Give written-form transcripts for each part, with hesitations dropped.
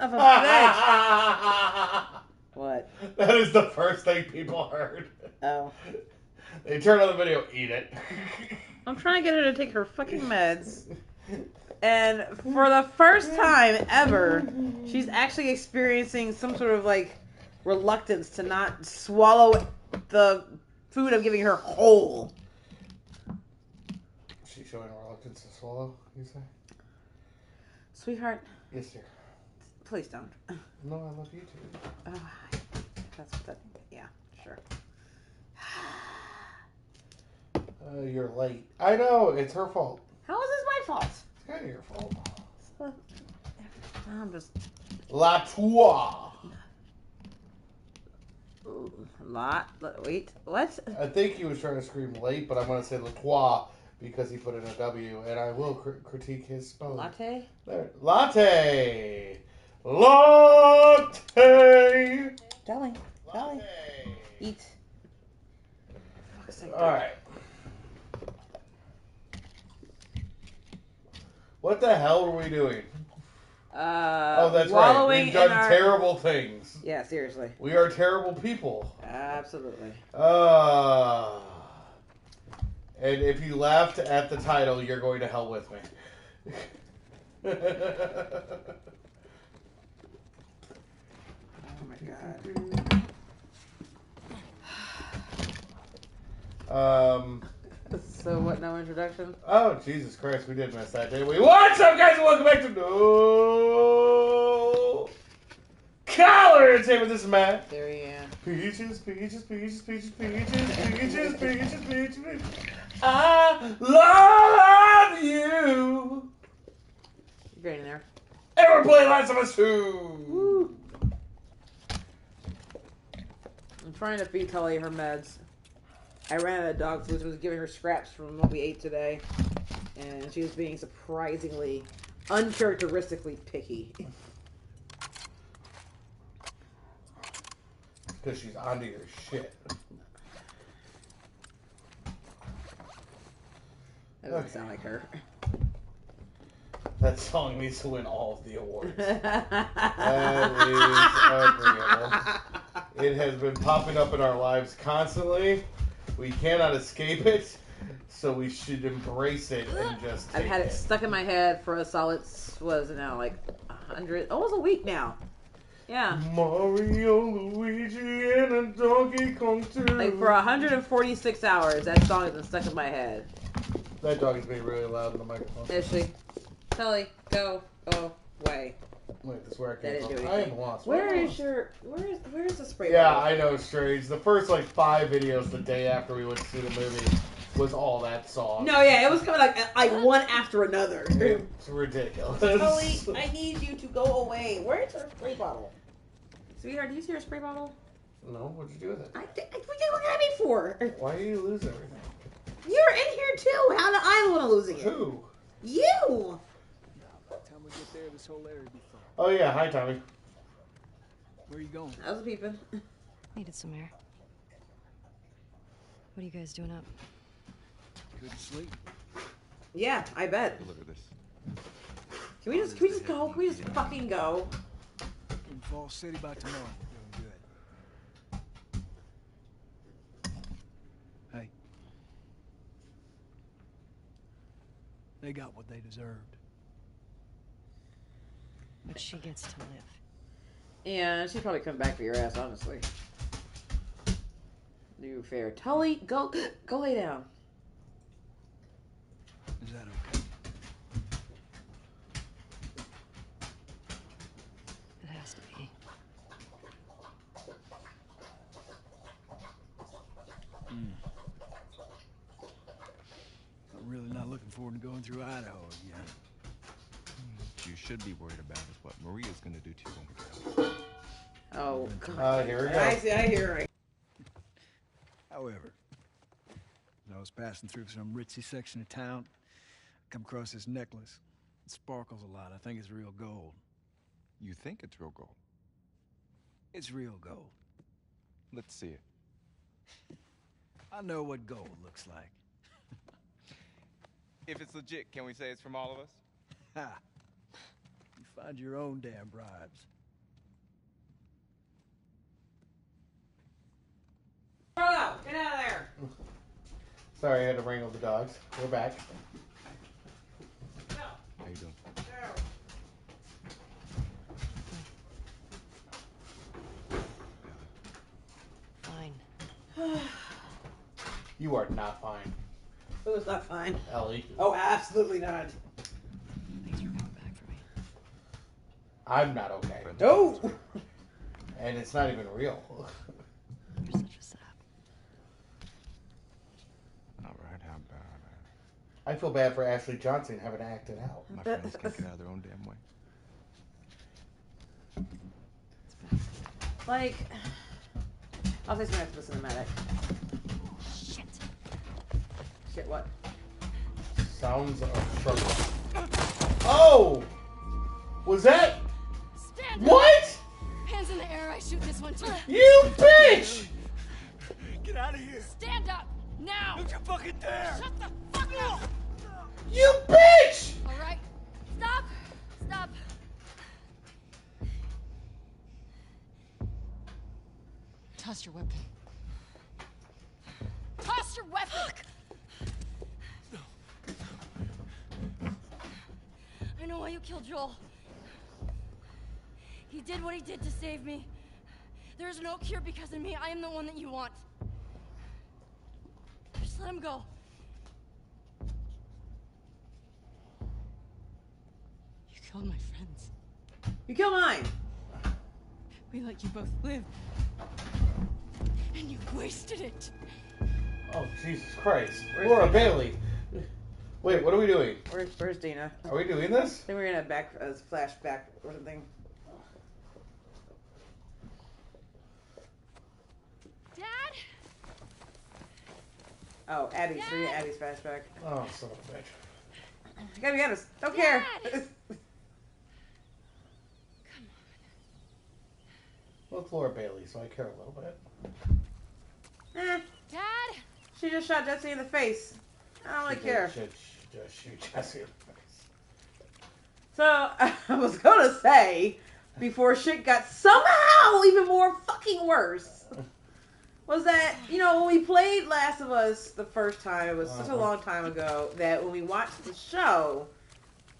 of a bitch. What? That is the first thing people heard. Oh. They turn on the video, eat it. I'm trying to get her to take her fucking meds. And for the first time ever, she's actually experiencing some sort of like reluctance to not swallow the food I'm giving her whole. She's showing reluctance to swallow, you say? Sweetheart. Yes, dear. Please don't. No, I love you too. Oh, that's what that. Yeah, sure. You're late. I know, it's her fault. How is this my fault? It's kind of your fault. I'm just. La Toi. Wait, what? I think he was trying to scream late, but I'm going to say La Toi because he put in a W, and I will critique his spelling. Latte? There. Latte. Latte. Darling. Eat. Alright. What the hell were we doing? That's right. We've done terrible things. Yeah, seriously. We are terrible people. Absolutely. And if you laughed at the title, you're going to hell with me. Oh my god. So what, no introduction? Oh, Jesus Christ, we did miss that, didn't we? What's up, guys, and welcome back to No Collar Entertainment. This is Matt. There he is. Peaches. I love you. You're getting there. And we're playing Last of Us 2. Woo. I'm trying to feed Tully her meds. I ran out of dog food, so I was giving her scraps from what we ate today. And she was being surprisingly, uncharacteristically picky. Because she's onto your shit. That doesn't sound like her. That song needs to win all of the awards. That is agreeable. It has been popping up in our lives constantly. We cannot escape it, so we should embrace it and just take I've had it stuck in my head for a solid, what is it now, like 100, almost a week now. Yeah. Mario, Luigi, and a Donkey Kong 2. Like for 146 hours, that song has been stuck in my head. That dog is being really loud in the microphone. Is she? Tully, go away. Wait, this is where I That came didn't from. do I anything. am lost. Where's the spray Yeah, bottle? I know, Strange. The first, 5 videos the day after we went to see the movie was all that song. No, yeah, it was coming like one after another. It's ridiculous. Tully, I need you to go away. Where's her spray bottle? Sweetheart, do you see her spray bottle? No, what'd you do with it? What are you looking at me for? Why do you lose everything? You're in here too. How am I the one losing it? Who? You. By the time we get there, this whole area will be fine. Oh yeah, hi Tommy. Where are you going? I was peeping. Needed some air. What are you guys doing up? Couldn't sleep. Yeah, I bet. Look at this. Can we just go? Can we just fucking go? In Fall City by tomorrow. We're doing good. Hey. They got what they deserved. But she gets to live. Yeah, she's probably coming back for your ass, honestly. New fair. Tully, go lay down. Is that okay? It has to be. I'm really not looking forward to going through Idaho again. What you should be worried about is what Maria's gonna do to you when we get home. Oh, God. Here we go. I hear her. However, as I was passing through some ritzy section of town, I come across this necklace. It sparkles a lot. I think it's real gold. You think it's real gold? It's real gold. Let's see it. I know what gold looks like. If it's legit, can we say it's from all of us? Ha! You Find your own damn bribes. Frodo, get out of there. Sorry, I had to wrangle the dogs. We're back. No, How you doing? no. Fine. You are not fine, It was not fine. Ellie. Oh, absolutely not. Thanks for coming back for me. I'm not okay. No. And it's not even real. You're such a sap. All right, how about I feel bad for Ashley Johnson having to act it out. my friends can't get out of their own damn way? It's best. Like, I'll say something after the cinematic. Shit. Shit, what? Sounds of struggle. Oh! Was that? Stand up! What? Hands in the air, I shoot this one too. You bitch! Get out of here! Stand up! Now! Don't you fucking dare! Shut the fuck up! You bitch! Alright. Stop! Stop! Toss your weapon. Toss your weapon! I know why you killed Joel. He did what he did to save me. There is no cure because of me. I am the one that you want. Just let him go. You killed my friends. You kill mine. We let you both live. And you wasted it. Oh, Jesus Christ. Where's Laura Dina? Bailey. Wait, what are we doing? Where's Dina? Are we doing this? I think we're gonna flashback or something. Dad? Oh, Abby's. Dad! We're doing Abby's flashback. Oh, son of a bitch. I gotta be honest. Don't care. Dad! Well, it's Laura Bailey, so I care a little bit. Eh, Dad? she just shot Jesse in the face. I don't really care. Should just shoot Jesse in the face. So, I was gonna say, before shit got somehow even more fucking worse, was that, you know, when we played Last of Us the first time, it was such a long time ago, that when we watched the show,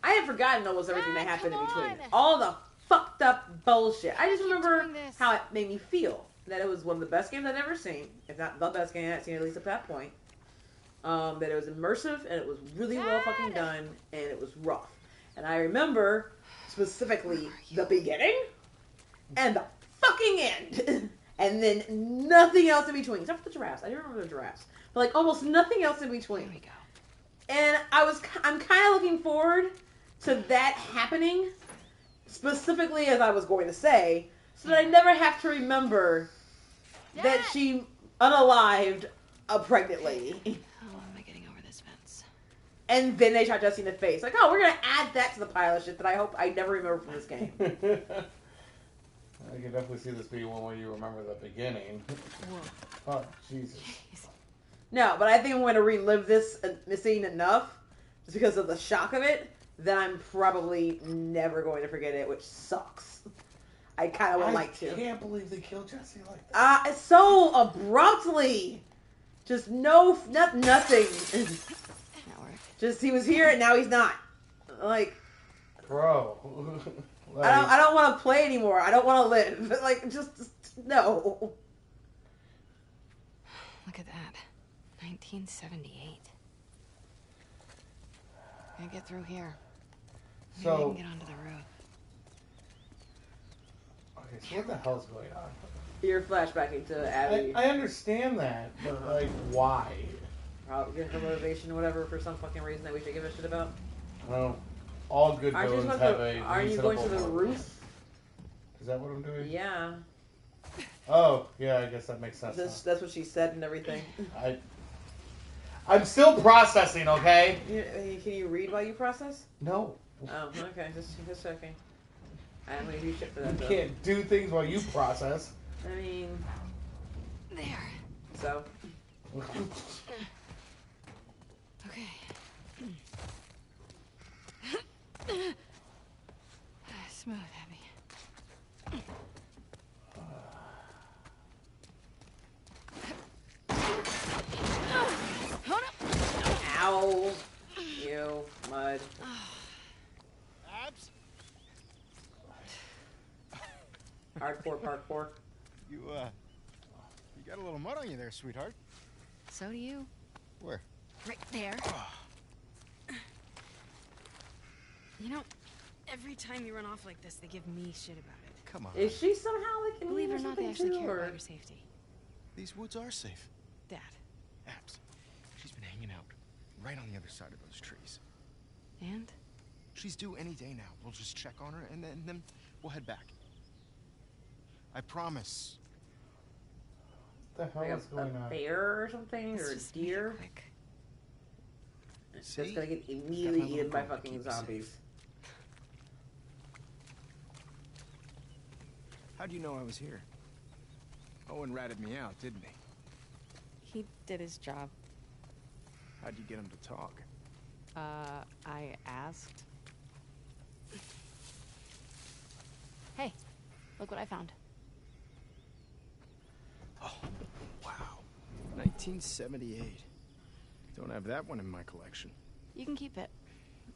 I had forgotten almost everything that happened in come between. on. All the fucked up bullshit. I just Keep remember doing this. how it made me feel. That it was one of the best games I'd ever seen, if not the best game I'd seen, at least at that point. That it was immersive, and it was really well fucking done, and it was rough. And I remember specifically the beginning and the fucking end. And then nothing else in between, except for the giraffes. I do remember the giraffes. But like almost nothing else in between. Here we go. And I'm kind of looking forward to that happening, specifically as I was going to say, so that I never have to remember that Dad! she unalived a pregnant lady. How am I getting over this fence? And then they shot Jesse in the face. Like, oh, we're going to add that to the pile of shit that I hope I never remember from this game. I can definitely see this being one where you remember the beginning. Whoa. Oh, Jesus. No, but I think I'm going to relive this scene enough, just because of the shock of it, that I'm probably never going to forget it, which sucks. I kind of would like to. I can't believe they killed Jesse like that. It's so abruptly. Just nothing. That worked. Just he was here and now he's not. Like, Bro. I don't want to play anymore. I don't want to live. Like, just no. Look at that. 1978. Can't get through here. Maybe I So, can get onto the roof. okay, so what the hell's going on? You're flashbacking to Abby. I understand that, but like, why? Probably her motivation or whatever for some fucking reason that we should give a shit about. Well, all good Aren't you villains supposed have to- a Are you going to the reasonable roof? purpose. Is that what I'm doing? Yeah. Oh, yeah, I guess that makes sense. That's what she said and everything. I'm still processing, okay? Can you read while you process? No. Oh, okay. Just checking. I'm gonna do shit for that You though. can't do things while you process. I mean, There. so. Okay. Smooth, Abby. Ow. Ew. Mud. Abs? Hardcore parkour. You got a little mud on you there, sweetheart. So do you. Where? Right there. You know, every time you run off like this, they give me shit about it. Come on. Is she somehow like an Believe it alien or not, they something actually too, care or- about your safety. These woods are safe. Dad. Abs. She's been hanging out right on the other side of those trees. And? She's due any day now. We'll just check on her and then we'll head back. I promise. What the hell Like is a going on? bear or something, Let's or a just make it deer? quick. That's See? gonna get Got my immediately little eaten by goal to fucking keep us safe. zombies. How'd you know I was here? Owen ratted me out, didn't he? He did his job. How'd you get him to talk? I asked. Hey, look what I found. Oh, wow. 1978. Don't have that one in my collection. You can keep it.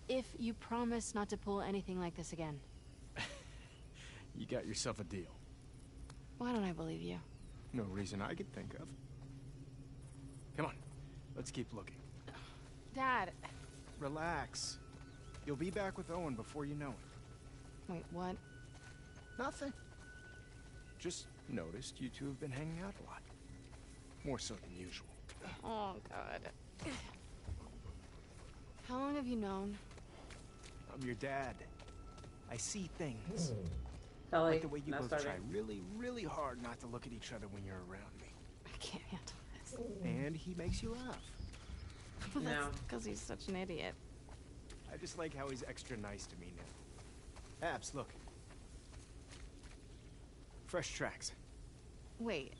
If you promise not to pull anything like this again. You got yourself a deal. Why don't I believe you? No reason I could think of. Come on, let's keep looking. Dad! Relax. You'll be back with Owen before you know it. Wait, what? Nothing. Just noticed you two have been hanging out a lot. More so than usual. Oh, God. How long have you known? I'm your dad. I see things. Kelly, Like the way you not both starting. try really, really hard not to look at each other when you're around me. I can't handle this. And he makes you laugh. Well, that's No. because he's such an idiot. I just like how he's extra nice to me now. Abs, look. Fresh tracks. Wait,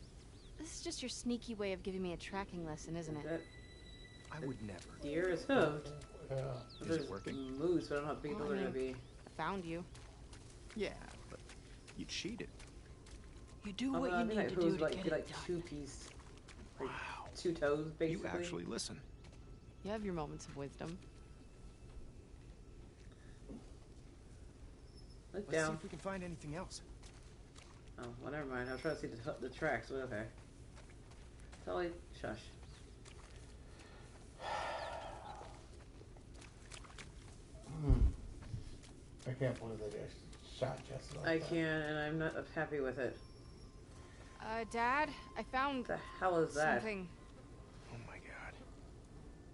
this is just your sneaky way of giving me a tracking lesson, isn't it? That I would never. deer is hooved. Yeah. Is There's it working? moose, but I don't know how big Well, those I are gonna mean- be. I found you. Yeah, but you cheated. You do Although what I you think need that to hooves do to like get get it like done. two piece, like Wow. 2 toes basically. You actually listen. You have your moments of wisdom. Look Let's see down. if we can find anything else. Oh, well, never mind. I was trying to see the tracks, but okay. Totally shush. I can't believe they just shot Jesse like I that. can, and I'm not happy with it. Dad, I found What the hell is that? something. Oh my god.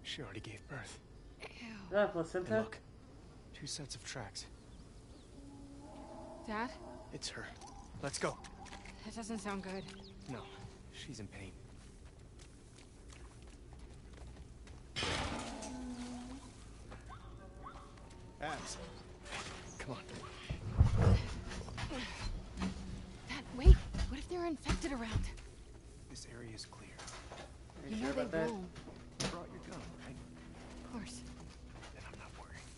She already gave birth. Ew. Is that a And placenta? look. 2 sets of tracks. Dad? It's her. Let's go. That doesn't sound good. No, she's in pain. Abs. Come on. Dad, wait! What if they're infected around? This area is clear. Are You you know sure they about that? won't. You brought your gun, right? Of course. Then I'm not worried.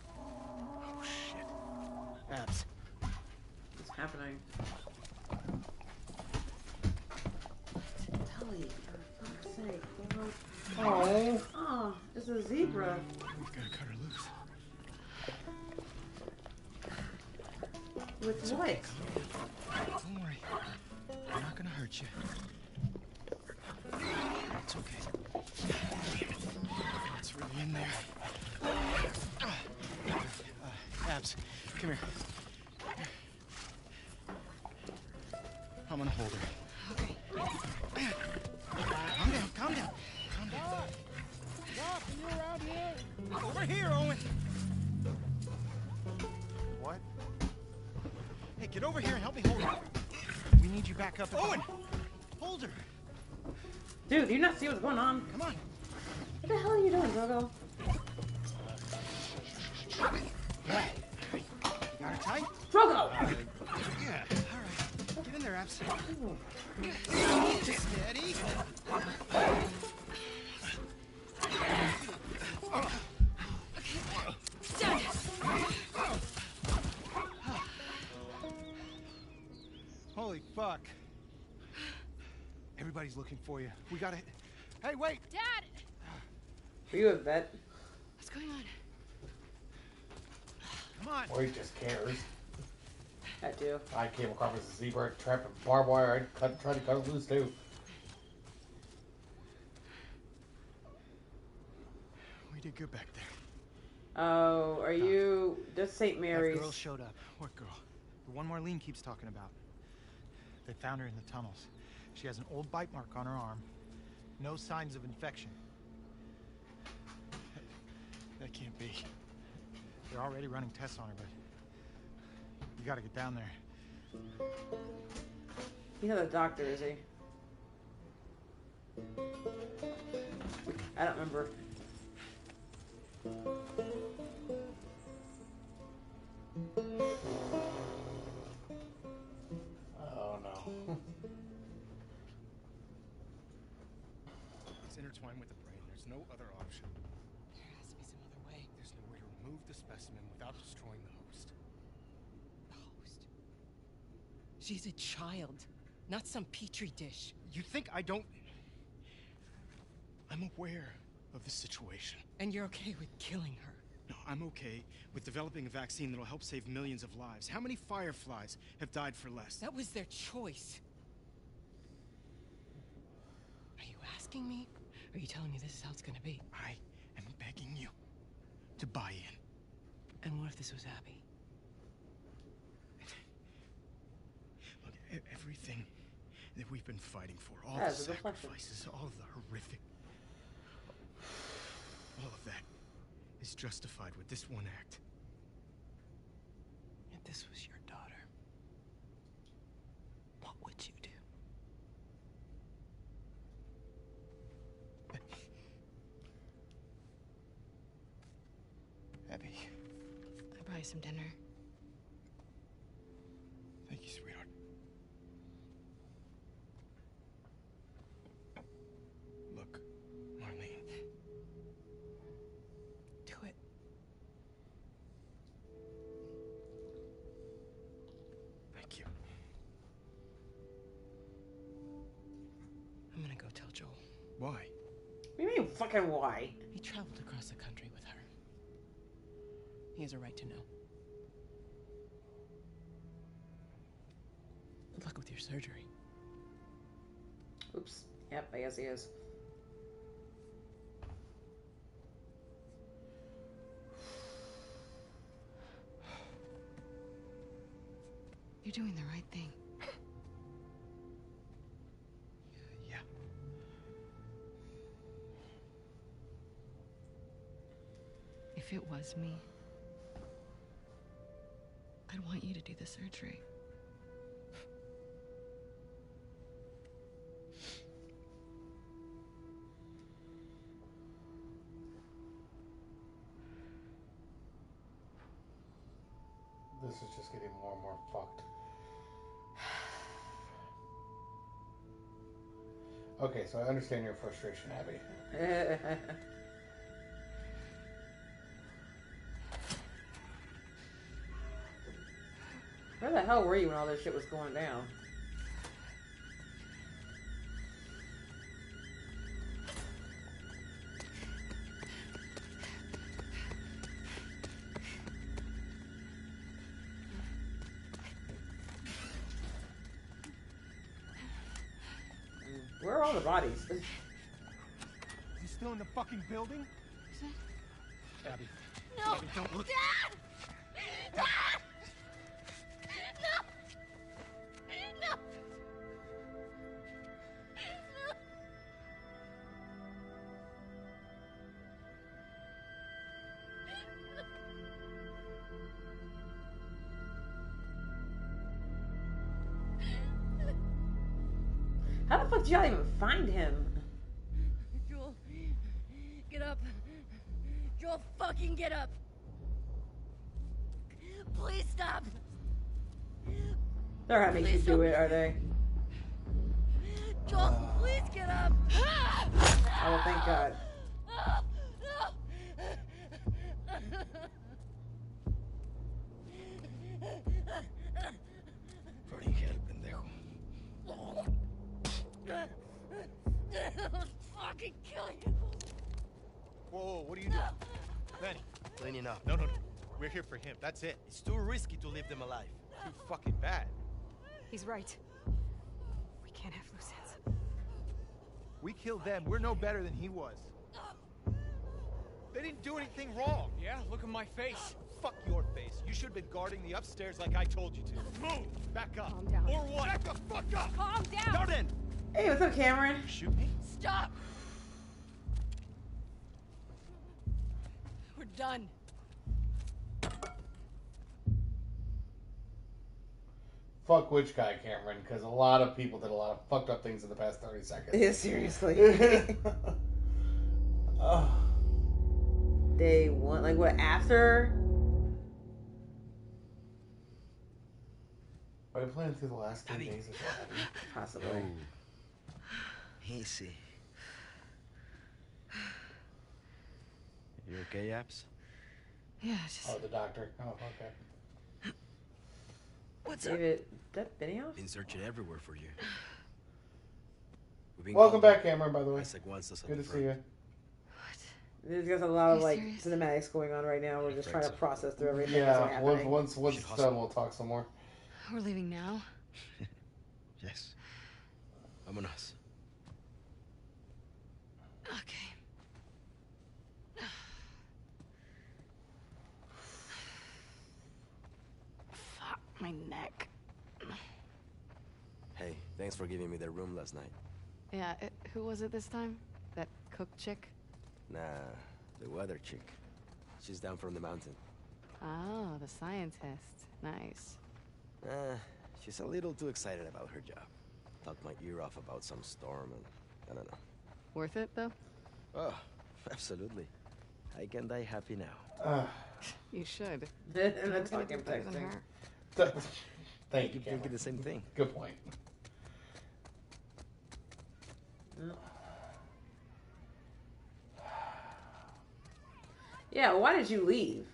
Oh, shit. Abs. What's happening? Tully, for fuck's sake. Oh. Oh, it's a zebra. We've got to cut her loose. With what? Don't worry. I'm not gonna hurt you. It's okay. Damn it. It's really in there. Abs, come here. I'm gonna hold her. Okay. Calm down, calm down. Calm down. Doc, are you around here? Over here, Owen. What? Hey, get over here and help me hold her. We need you back up. Owen! Hold her. Dude, do you not see what's going on? Come on. What the hell are you doing, Drogo? You got her tight? Drogo! Yeah. All right. Get in there, Abs. Steady. Holy fuck. Everybody's looking for you. We gotta... Hey, wait! Dad! Are you a vet? What's going on? Come on! Or he just cares. That too. I came across a zebra trapped in barbed wire. I'd try to cut it loose too. We did good back there. Oh, are you just St. Mary's? That girl showed up. What girl? The one Marlene keeps talking about. They found her in the tunnels. She has an old bite mark on her arm. No signs of infection. That can't be. They're already running tests on her, but you gotta get down there. He's not a doctor, is he? I don't remember. Oh no. It's intertwined with the brain. There's no other option. There has to be some other way. There's no way to remove the specimen without destroying the host. The host. She's a child, not some petri dish. You think I don't... I'm aware of the situation. And you're okay with killing her? No, I'm okay with developing a vaccine that'll help save millions of lives. How many Fireflies have died for less? That was their choice. Are you asking me? Or are you telling me this is how it's gonna be? I am begging you to buy in. And what if this was Abby? Look, everything that we've been fighting for, all Yeah, the it's a reflection. sacrifices, all of the horrific... all of that is justified with this one act. If this was your daughter, what would you do? Abby, I'd buy you some dinner. thank you, sweetheart. Look, Marlene. Do it. Thank you. I'm gonna go tell Joel. Why? What do you mean, fucking why? He traveled across the country with her. He has a right to know. Good luck with your surgery. Oops. Yep, I guess he is. You're doing the right thing. Yeah. If it was me, I'd want you to do the surgery. This is just getting more and more fucked. Okay, so I understand your frustration, Abby. Where the hell were you when all this shit was going down? Where are all the bodies? Is he still in the fucking building? Abby. No! Abby, don't look. Dad! Dad! No! No! How the fuck did y'all even find him? Joel, get up. Joel, fucking get up. Please stop. They're having you Please do don't- it, are they? Joel, please get up. Oh, thank God. Prodigal, pendejo. fucking kill you. Whoa, what are you doing? Manny. Cleaning up. No. We're here for him. That's it. It's too risky to leave them alive. Too fucking bad. He's right. We can't have loose ends. We killed them. We're no better than he was. They didn't do anything wrong. Yeah, look at my face. Fuck your face. You should have been guarding the upstairs like I told you to. Move! Back up. Calm down. Or what? Back the fuck up! Calm down! Jordan! Hey, what's up, Cameron? Shoot me? Stop! We're done. Fuck which guy, Cameron? Because a lot of people did a lot of fucked up things in the past 30 seconds. Yeah, seriously. Day one, like what, after? Are you playing through the last 2 days of that? Possibly. Easy. You okay, Abs? Yeah, just... Oh, the doctor. Oh, okay. What's David, that Benioff? Been searching everywhere for you. Welcome back, Cameron, by the way. Like once us Good to see you. There's a lot of Are you like serious? cinematics going on right now. We're just trying to process through everything that's Yeah, happening. once it's done, we'll talk some more. We're leaving now? Yes. Vámonos. Okay. Fuck my neck. Hey, thanks for giving me the room last night. Yeah, who was it this time? That cook chick? Nah, the weather chick. She's down from the mountain. Oh, the scientist. Nice. She's a little too excited about her job. Talked my ear off about some storm and I don't know. Worth it, though? Oh, absolutely. I can die happy now. You should. And I'm that's gonna fucking do better than texting. her. Thank you, Thinking Cameron. the same thing. Good point. Yeah, why did you leave?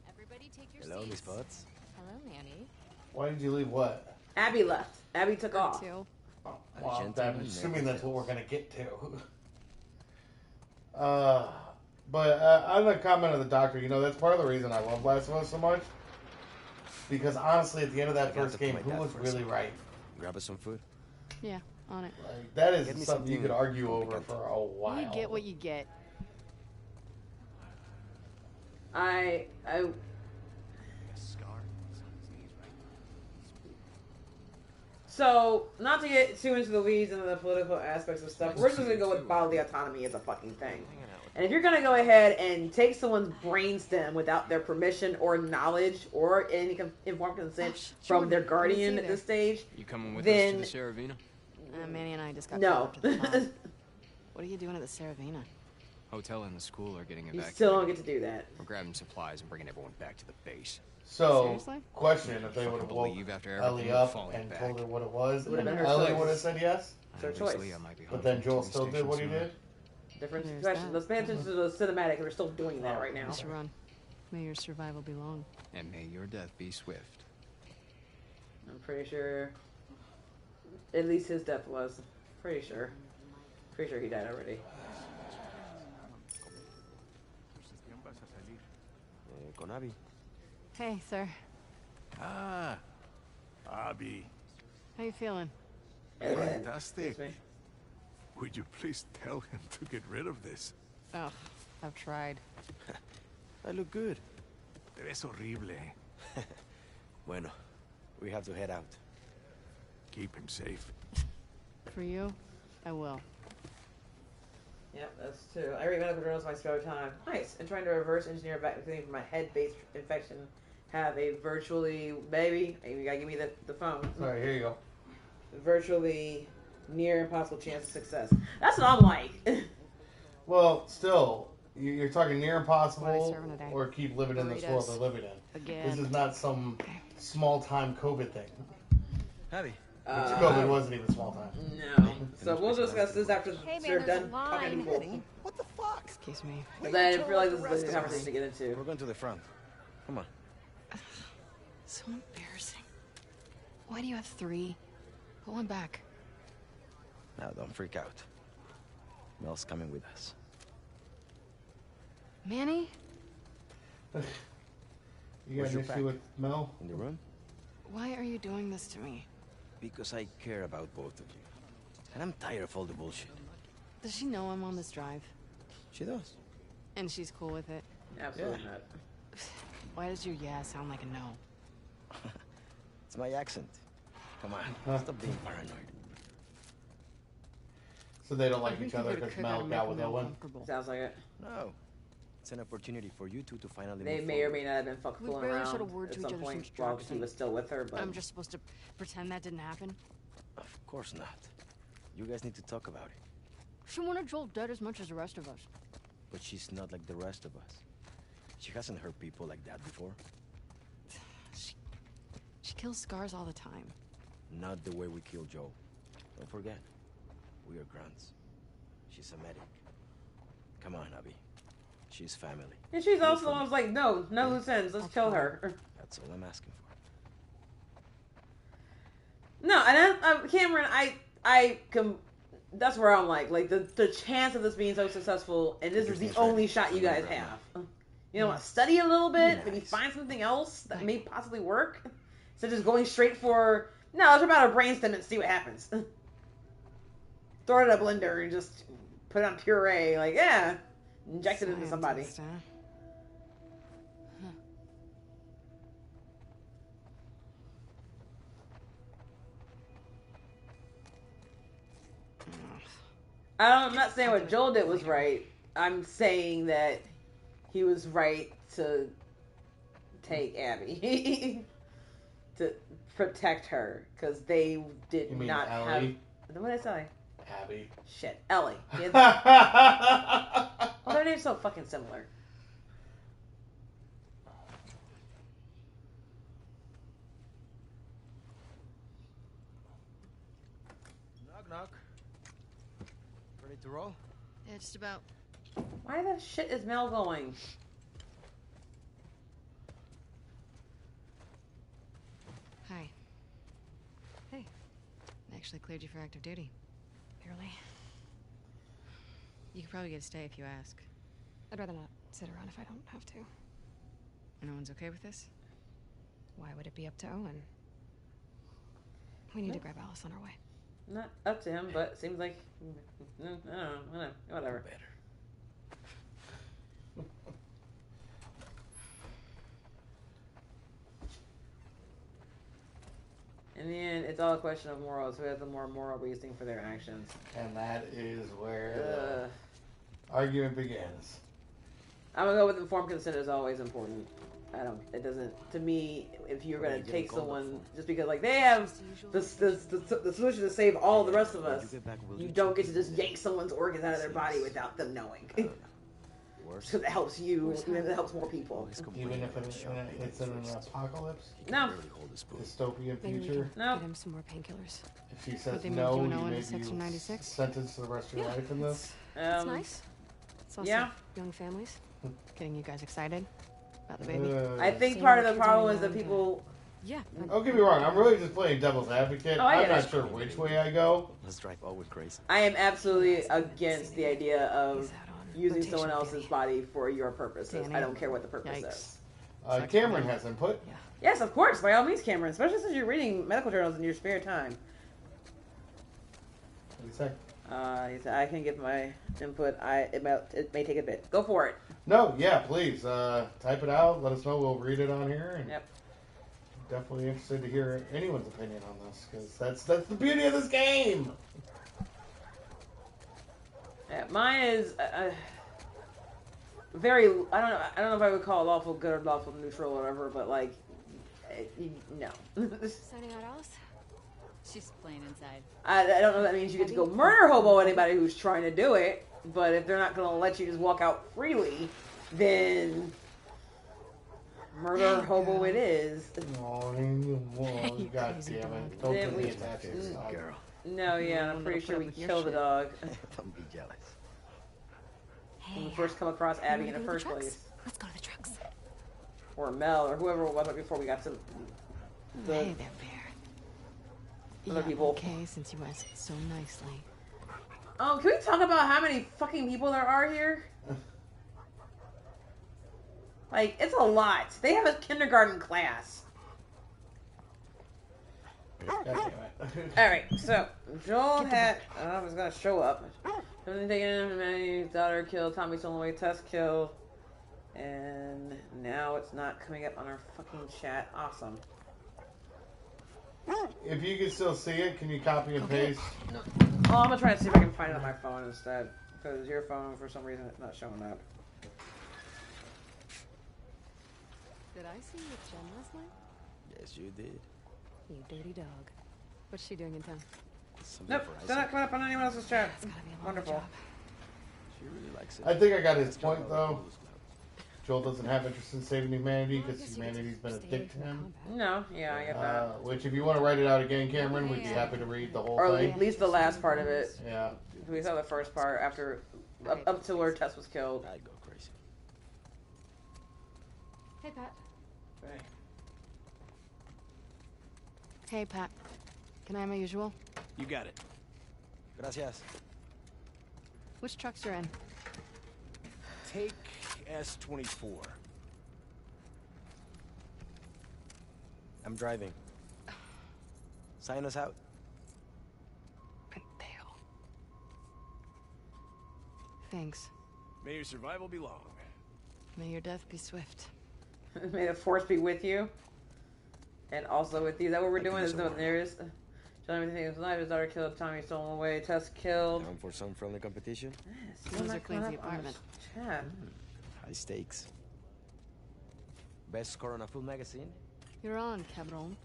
Everybody take your Hello, Miss Potts. Hello, Manny. Why did you leave what? Abby left. Abby took off. Too. Oh, well, I'm gentleman assuming never that's what we're fails. going to get to. But on the comment of the doctor, you know, that's part of the reason I love Last of Us so much. Because honestly, at the end of that I got first to put game, my who dad was first. really right? Grab us some food. Yeah, on it. Like, that Get is me something you something could argue over complicated. for a while. You get what you get. I So, not to get too into the weeds and the political aspects of stuff, we're just gonna go with bodily autonomy as a fucking thing. And if you're gonna go ahead and take someone's brainstem without their permission or knowledge or any informed consent from their guardian at this stage, You coming with then us to the Saravina? Manny and I just got no. to the farm. What are you doing at the Saravina? Hotel and the school are getting You evacuated. still don't get to do that. We're grabbing supplies and bringing everyone back to the base. So, Seriously? question, if they would have Fucking woke believe after everything Ellie we're up falling and back. told her what it was, It would have and been her Ellie choice. would have said yes, It's her At choice. least Leah might be but then home Joel from still did what he station did? Different There's question. that. Let's pay attention to the cinematic. We're still doing that right now. We should run. May your survival be long. And may your death be swift. I'm pretty sure. At least his death was. Pretty sure. Pretty sure he died already. Con Abby. Hey, sir. Ah, Abby. How you feeling? Fantastic. Excuse me. Would you please tell him to get rid of this? Oh, I've tried. I look good. Te ves horrible. Bueno, we have to head out. Keep him safe. For you, I will. Yep, that's true. I read medical journals in my spare time. Nice. And trying to reverse engineer vaccine from a head-based infection. Have a virtually, baby, you gotta give me the phone. Alright, here you go. Virtually near impossible chance of success. That's what I'm like. Well, still, you're talking near What are impossible they serving today? or keep living in this world Burritos. they're living in. Again. This is not some small-time COVID thing. Abby. Which COVID wasn't even small time. No. So we'll discuss this after we're done talking to people. What the fuck? Excuse me. Because I didn't feel like this was a good conversation to get into. We're going to the front. Come on. So embarrassing. Why do you have 3? Put one back. Now, don't freak out. Mel's coming with us. Manny? You got Where's an your issue pack? with Mel? In the room? Why are you doing this to me? Because I care about both of you. And I'm tired of all the bullshit. Does she know I'm on this drive? She does. And she's cool with it? Absolutely not. Why does your yeah sound like a no? It's my accent. Come on, stop being paranoid. So they don't I like think each you other gotta because cook Mel and got make with Mel Owen? comfortable. Sounds like it. No. It's an opportunity for you two to finally They move may or forward. may not have been fucking We fooling barely around said a word at to each some other point since while he Jackson. was still with her, but I'm just supposed to pretend that didn't happen? Of course not. You guys need to talk about it. She wanted Joel dead as much as the rest of us. But she's not like the rest of us. She hasn't hurt people like that before. She kills scars all the time. Not the way we kill Joe. Don't forget, we are grunts. She's a medic. Come on, Abby. She's family. and she's also the one who's like, no loose ends, let's kill her. That's all I'm asking for. No, and Cameron, that's where I'm like the chance of this being so successful, and this is the only shot you guys have. You know, study a little bit, maybe find something else that may possibly work, instead of just going straight for, no, let's rip out our brainstem and see what happens. Throw it in a blender and just put it on puree, like, yeah, inject it into somebody. Scientist, huh? I'm not saying what Joel did was right. I'm saying that he was right to take Abby. To protect her. Because they did You mean not Ellie? have... What did I say? Abby. Shit. Ellie. Well, their name's so fucking similar. Knock, knock. Ready to roll? Yeah, just about. Why the shit is Mel going? Hi. Hey. I actually cleared you for active duty. Barely. You could probably get a stay if you ask. I'd rather not sit around if I don't have to. No one's okay with this? Why would it be up to Owen? We need to grab Alice on our way. Not up to him, but it seems like... I don't know. Whatever. In the end, it's all a question of morals. Who has the more moral reasoning for their actions? And that is where the argument begins. I'm gonna go with informed consent is always important. It doesn't, to me, if you're gonna take someone, just because, like, they have the solution to save all the rest of us, you don't get to just yank someone's organs out of their body without them knowing. Because it helps you, and it helps more people. Even if it's in an apocalypse? No. Dystopian Maybe we future? can get him some more painkillers. If she says they make no, you you and Owen may to be Section 96? sentenced to the rest of your life in this? It's nice. It's also yeah. young families. Getting you guys excited about the baby. I think Seeing part what of the kids are problem is young that to- people... Yeah. Don't get me wrong, I'm really just playing devil's advocate. Oh, I I'm get not it. sure which way I go. Let's drive Owen crazy. I am absolutely against the idea of using someone else's body for your purposes. I don't care what the purpose is. Cameron has input. Yes, of course, by all means, Cameron. Especially since you're reading medical journals in your spare time. What do you say? He said, I can give my input. It may take a bit. Go for it. No, yeah, please. Type it out. Let us know. We'll read it on here. And yep. Definitely interested to hear anyone's opinion on this, because that's the beauty of this game. Yeah, mine is very. I don't know if I would call it lawful good or lawful neutral or whatever, but like, no. Signing out Alice? She's playing inside. I don't know if that means you get to go murder hobo anybody who's trying to do it, but if they're not going to let you just walk out freely, then murder hobo it is. Oh, God damn it. Don't Then get we- me attached to this dog. Girl. No, yeah, I'm pretty sure we killed the dog Don't be jealous. when we first come across Abby in the Wanna go to first trucks? place. Let's go to the trucks. Or Mel, or whoever it was before we got to the Hey there, Bear. other Yeah, people. okay, since you asked so nicely. Oh, can we talk about how many fucking people there are here? Like, it's a lot. They have a kindergarten class. Alright, so Joel had was gonna show up. Something taken him, Manny's daughter killed, Tommy stolen away, Tess killed. And now it's not coming up on our fucking chat. Awesome. If you can still see it, can you copy and paste? Oh, I'm gonna try to see if I can find it on my phone instead. Because your phone, for some reason, it's not showing up. Did I see you with Jen last night? Yes, you did. You dirty dog. What's she doing in town? Nope, still not coming up on anyone else's chat. Wonderful. She really likes it. I think I got his point, though. Joel doesn't have interest in saving humanity because humanity's been a dick to him. No, yeah, I get that. Which, if you want to write it out again, Cameron, we'd be happy to read the whole Or thing. at least the last part of it. Yeah. We saw the first part after, up to where Tess was killed. I'd go crazy. Hey, Pat. Right. Hey, Pat. Can I have my usual? You got it. Gracias. Which trucks you're in? Take S-24. I'm driving. Sign us out. Thanks. May your survival be long. May your death be swift. May the force be with you. And also with you. Is that what we're doing? Is that there is? John everything is alive. His daughter killed. Tommy stolen away. Tess killed. Down for some friendly competition? Yes. Those are clean to the apartment. Chat. High stakes. Best score on a full magazine? You're on, cabron.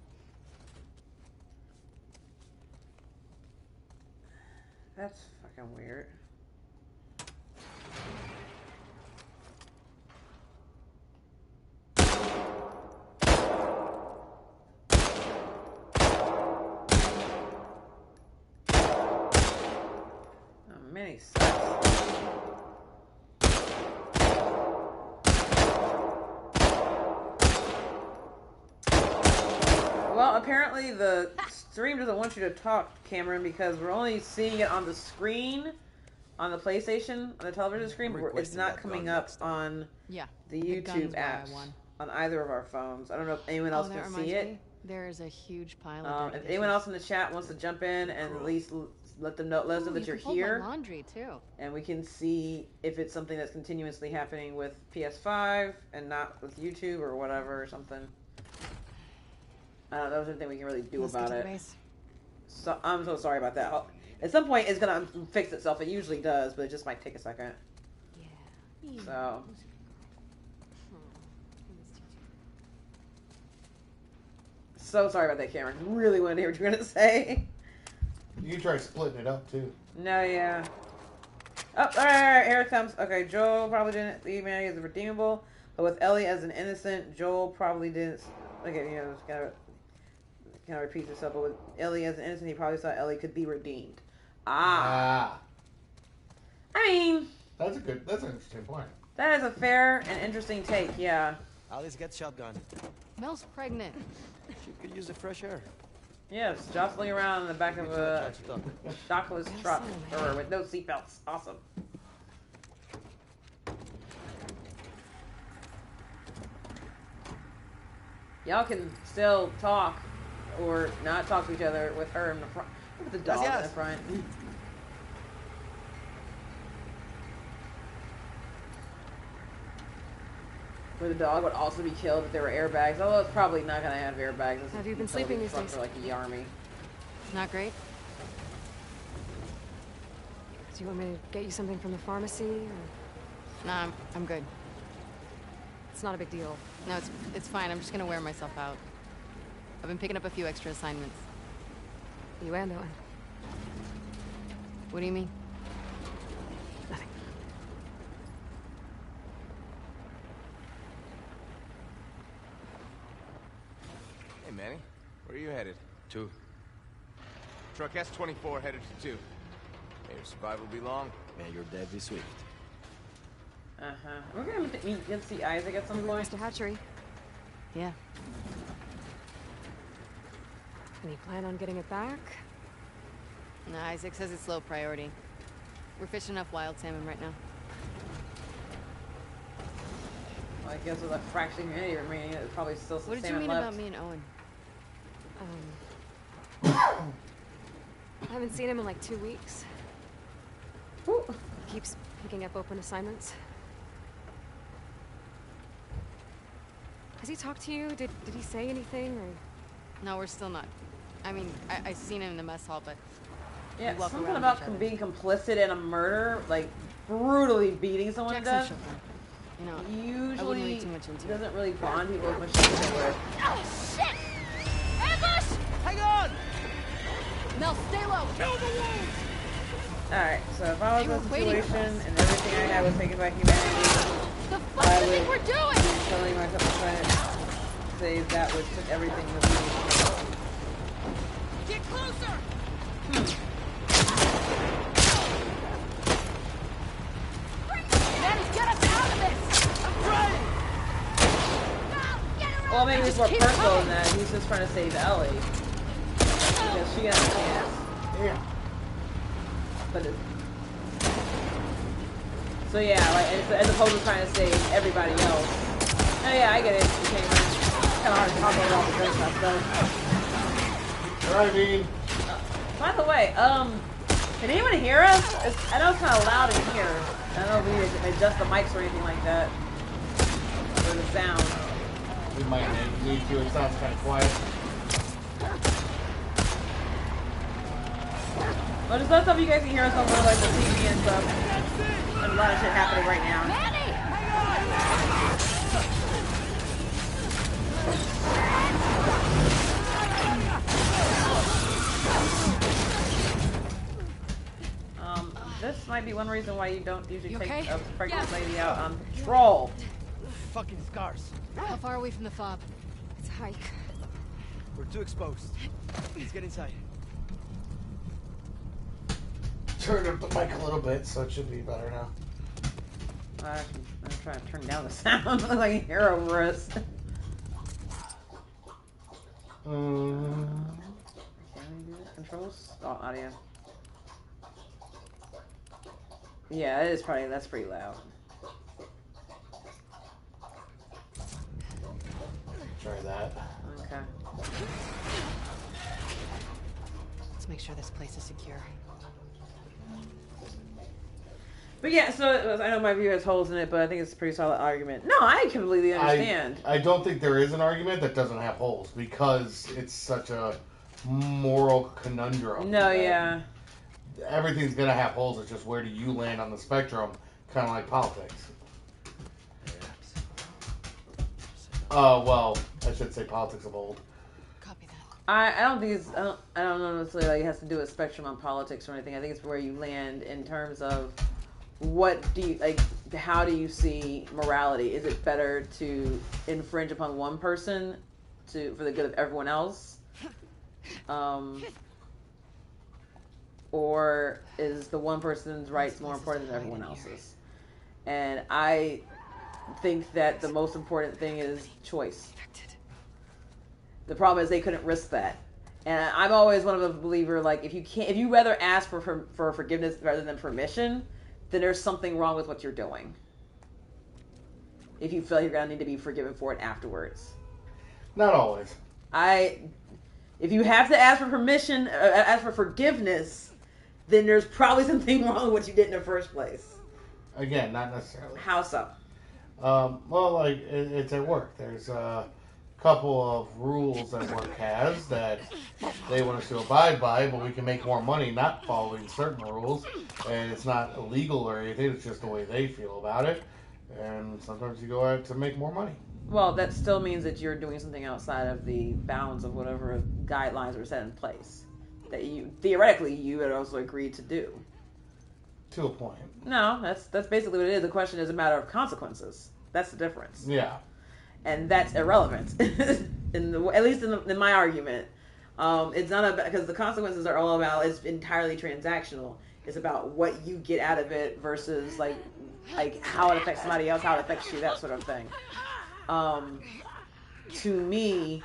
That's fucking weird. Many sucks. Well, apparently the stream doesn't want you to talk, Cameron, because we're only seeing it on the screen, on the PlayStation, on the television screen, but it's not coming up on the YouTube apps on either of our phones. I don't know if anyone else can see it. There is a huge pile of if anyone else in the chat wants to jump in and at least let us know that you're here. My laundry too. And we can see if it's something that's continuously happening with PS5 and not with YouTube or whatever or something. I don't know. There's anything we can really do about it. So I'm so sorry about that. At some point, it's gonna fix itself. It usually does, but it just might take a second. Yeah. So. So sorry about that, Cameron. Really wanted to hear what you were gonna say. You can try splitting it up too. No, yeah. Oh, alright, here it comes. Okay, Joel probably didn't leave Manny as redeemable, but with Ellie as an innocent, Joel probably didn't. Okay, you know, it's kind of repeats itself, but with Ellie as an innocent, he probably thought Ellie could be redeemed. I mean, that's an interesting point. That is a fair and interesting take. Yeah. Alice gets shotgun. Mel's pregnant. She could use the fresh air. Yes, jostling around in the back of a shockless truck or with no seatbelts. Awesome. Y'all can still talk or not talk to each other with her in the front. Look at the dog in the front. Where the dog would also be killed if there were airbags. Although it's probably not going to have airbags. Have you been sleeping these days? For like the army. Not great. Do you want me to get you something from the pharmacy? Or... Nah, I'm good. It's not a big deal. No, it's fine. I'm just gonna wear myself out. I've been picking up a few extra assignments. You and Owen. What do you mean? Nothing. Hey, Manny. Where are you headed? 2. Truck S-24 headed to 2. May your survival be long. May your death be swift. We're gonna get to see Isaac at some point. Mr. Hatchery. Yeah. Any plan on getting it back? No, Isaac says it's low priority. We're fishing enough wild salmon right now. Well, I guess with a fraction humanity remaining, there's probably still some What did you salmon mean left. about me and Owen? I haven't seen him in like 2 weeks. Ooh. He keeps picking up open assignments. Has he talked to you? Did he say anything, or? No, we're still not. I mean, I seen him in the mess hall, but Yeah, we walk something around about each other. being complicit in a murder, like brutally beating someone to Jackson death. Chopin. You know, I Usually wouldn't read too much into it. doesn't really bond people as much as you would. Oh, shit! Ambush! Hang on! Mel, stay low! Kill the wolves! Alright, so if I was They in were a waiting situation and everything I had was taken by humanity, The fuck do you think we're doing? telling myself to try to say that would put everything with me. Get closer! Manny, get us out of this! I'm trying! Well, maybe it's more personal than that. He's just trying to save Ellie. Because she got a chance. Yeah. But it's... So yeah, like as opposed to trying to save everybody else. Oh yeah, I get it. It's kind of hard to talk about all the good stuff though. I mean, By the way, can anyone hear us? I know it's kind of loud in here. I don't know if we need to adjust the mics or anything like that. Or the sound. we might need to. It sounds kind of quiet. But it's not stuff you guys can hear us over like the TV and stuff. There's a lot of shit happening right now. This might be one reason why you don't usually take a pregnant lady out on patrol. Fucking scars. How far away from the fob? It's a hike. We're too exposed. Let's get inside. Turn up the mic a little bit, so it should be better now. I'm trying to turn down the sound. Like I can hear over us. Can we do it? Controls? Oh, audio. Yeah, it is probably, that's pretty loud. Try that. Okay. Let's make sure this place is secure. But yeah, so I know my view has holes in it, but I think it's a pretty solid argument. No, I completely understand. I don't think there is an argument that doesn't have holes because it's such a moral conundrum. No, yeah. Everything's gonna have holes. It's just where do you land on the spectrum? Kind of like politics. Well, I should say politics of old. I don't think it's I don't know necessarily like it has to do with spectrum on politics or anything. I think it's where you land in terms of what do you like. How do you see morality? Is it better to infringe upon one person for the good of everyone else, or is the one person's rights more important than everyone else's? And I think that the most important thing is choice. The problem is they couldn't risk that. And I'm always one of a believer, like, if you rather ask for forgiveness rather than permission, then there's something wrong with what you're doing. If you feel you're going to need to be forgiven for it afterwards. Not always. If you have to ask for permission, ask for forgiveness, then there's probably something wrong with what you did in the first place. Again, not necessarily. How so? Well, like, it's at work. There's a couple of rules that work has that they want us to abide by, but we can make more money not following certain rules, and it's not illegal or anything, it's just the way they feel about it, and sometimes you go out to make more money. Well, that still means that you're doing something outside of the bounds of whatever guidelines are set in place that you theoretically you had also agreed to do. To a point. No, that's basically what it is. The question is a matter of consequences. That's the difference. Yeah. And that's irrelevant, at least in my argument. It's not about, because the consequences are all about, it's entirely transactional. It's about what you get out of it versus like how it affects somebody else, how it affects you, that sort of thing. To me,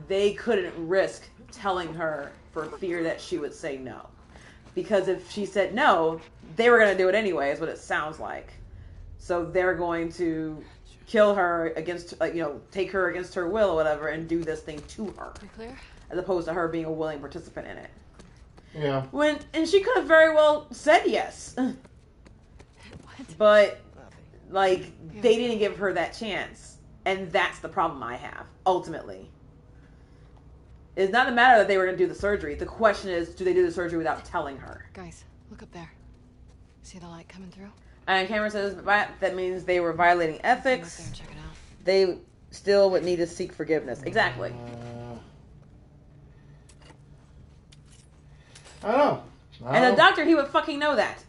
they couldn't risk telling her for fear that she would say no. because if she said no, they were going to do it anyway, is what it sounds like. So they're going to kill her against, take her against her will or whatever and do this thing to her. You clear? As opposed to her being a willing participant in it. Yeah. And she could have very well said yes. But, like, they didn't give her that chance. And that's the problem I have, ultimately. It's not a matter that they were going to do the surgery. The question is, do they do the surgery without telling her? Guys, look up there. See the light coming through? And Cameron says that means they were violating ethics. Look there and check it out. They still would need to seek forgiveness. Exactly. I don't know. And the doctor, he would fucking know that.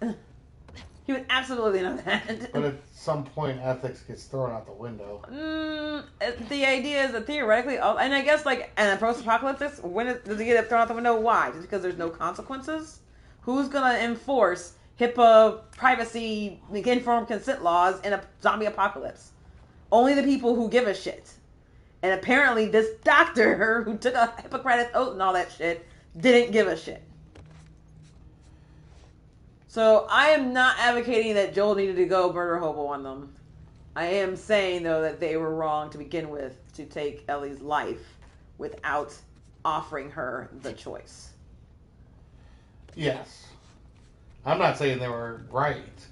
He would absolutely know that. But at some point, ethics gets thrown out the window. The idea is that theoretically, and I guess like in a post-apocalyptic, does it get thrown out the window? Why? Just because there's no consequences? Who's gonna enforce HIPAA, privacy, informed consent laws in a zombie apocalypse? Only the people who give a shit. And apparently, this doctor who took a Hippocratic oath and all that shit didn't give a shit. So I am not advocating that Joel needed to go murder hobo on them. I am saying, though, that they were wrong to begin with to take Ellie's life without offering her the choice. Yes. I'm not saying they were right.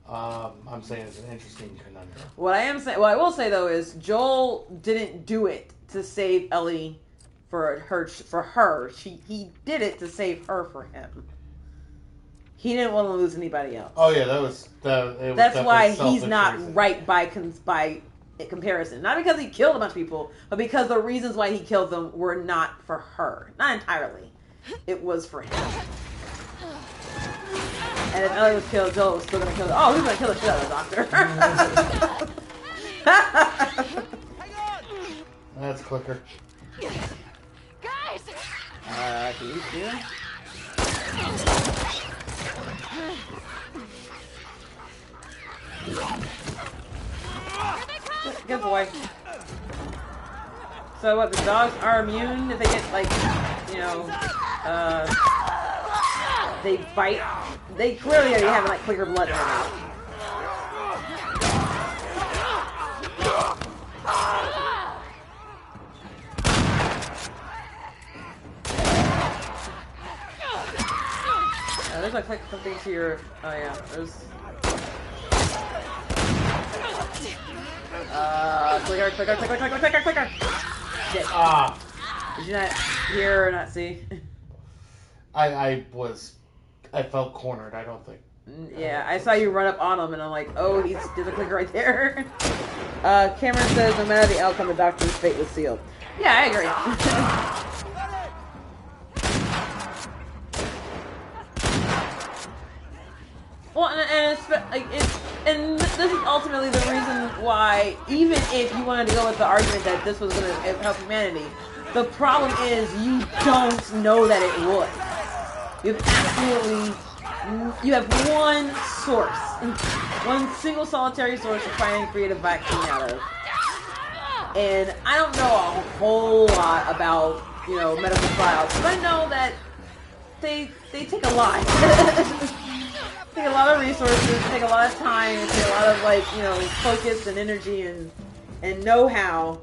I'm saying it's an interesting conundrum. What I will say, though, is Joel didn't do it to save Ellie for her. He did it to save her for him. He didn't want to lose anybody else. Oh yeah, that's why he's not right by comparison. Not because he killed a bunch of people, but because the reasons why he killed them were not for her. Not entirely. It was for him. And if Ellie was killed, Joel was still going to kill her. Oh, he's going to kill the shit out of the doctor. That's Clicker. Guys! Can you do that? Good boy. So what, the dogs are immune if they get, like, they bite? They clearly already have, like, quicker blood in their mouth. There's like something to your. Oh yeah, there's. Clicker. Shit. Did you not hear or not see? I felt cornered. I don't think. Yeah, I saw you run up on him, and I'm like, oh, there's a clicker right there. Cameron says, no matter the outcome, the doctor's fate was sealed. Yeah, I agree. Well, and this is ultimately the reason why, even if you wanted to go with the argument that this was going to help humanity, the problem is you don't know that it would. You have one source, one single solitary source to try and create a vaccine out of. And I don't know a whole lot about, medical trials, but I know that they take a lot. Take a lot of resources, take a lot of time, take a lot of focus and energy and know-how,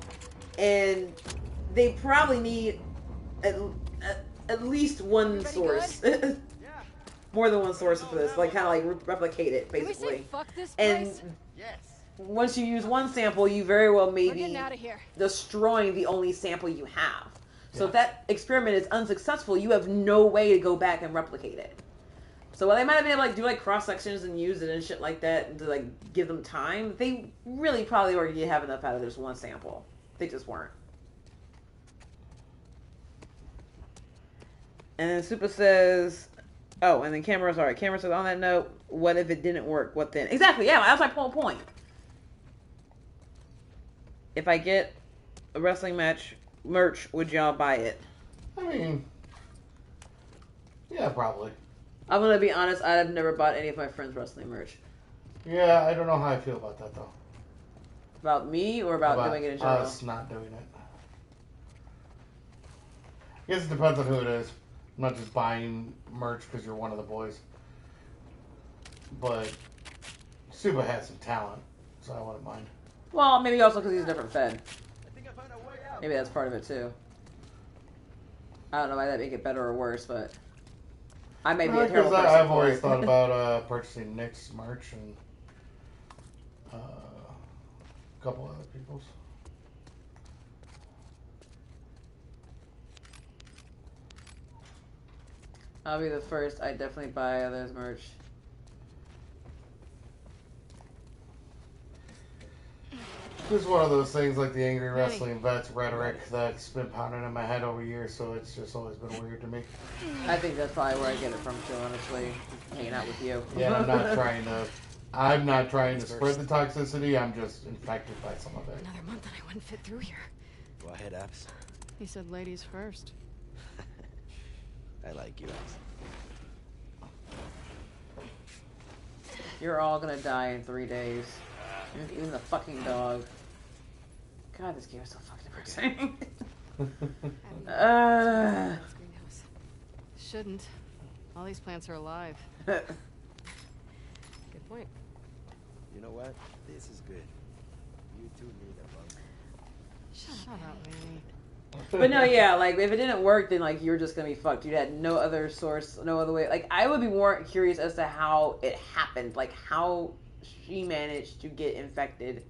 and they probably need at least one source, more than one source for this, replicate it basically. And once you use one sample, you very well may be destroying the only sample you have. So if that experiment is unsuccessful, you have no way to go back and replicate it. So while they might have been able to do cross sections and use it and shit like that and to give them time, they really probably already have enough out of this one sample. They just weren't. And then Super says, oh, and then Cameron says, on that note, what if it didn't work? What then? Exactly, yeah, that's my whole point. If I get a wrestling match merch, would y'all buy it? I mean, yeah, probably. I'm gonna be honest, I've never bought any of my friends' wrestling merch. Yeah, I don't know how I feel about that though. About me or about doing it in general? Us not doing it. I guess it depends on who it is. I'm not just buying merch because you're one of the boys. But Suba has some talent, so I wouldn't mind. Well, maybe also because he's a different Fed. Maybe that's part of it too. I don't know why that make it better or worse, but I may be a terrible person. I've always thought about purchasing Nick's merch and a couple other people's. I'll be the first. I definitely buy others' merch. It's one of those things like the angry wrestling vets rhetoric that's been pounding in my head over years, so it's just always been weird to me. I think that's probably where I get it from too, honestly. Hanging out with you. Yeah, I'm not trying to spread the toxicity, I'm just infected by some of it. Another month and I wouldn't fit through here. Go ahead, Abs. He said ladies first. I like you, Abs. You're all gonna die in 3 days. Even the fucking dog. God, this game is so fucking depressing. Shouldn't. All these plants are alive. Good point. You know what? This is good. You two need a bunk. Shut up, Manny. But no, yeah, like, if it didn't work, then, like, you're just gonna be fucked. You had no other source, no other way. Like, I would be more curious as to how it happened. Like, how she managed to get infected.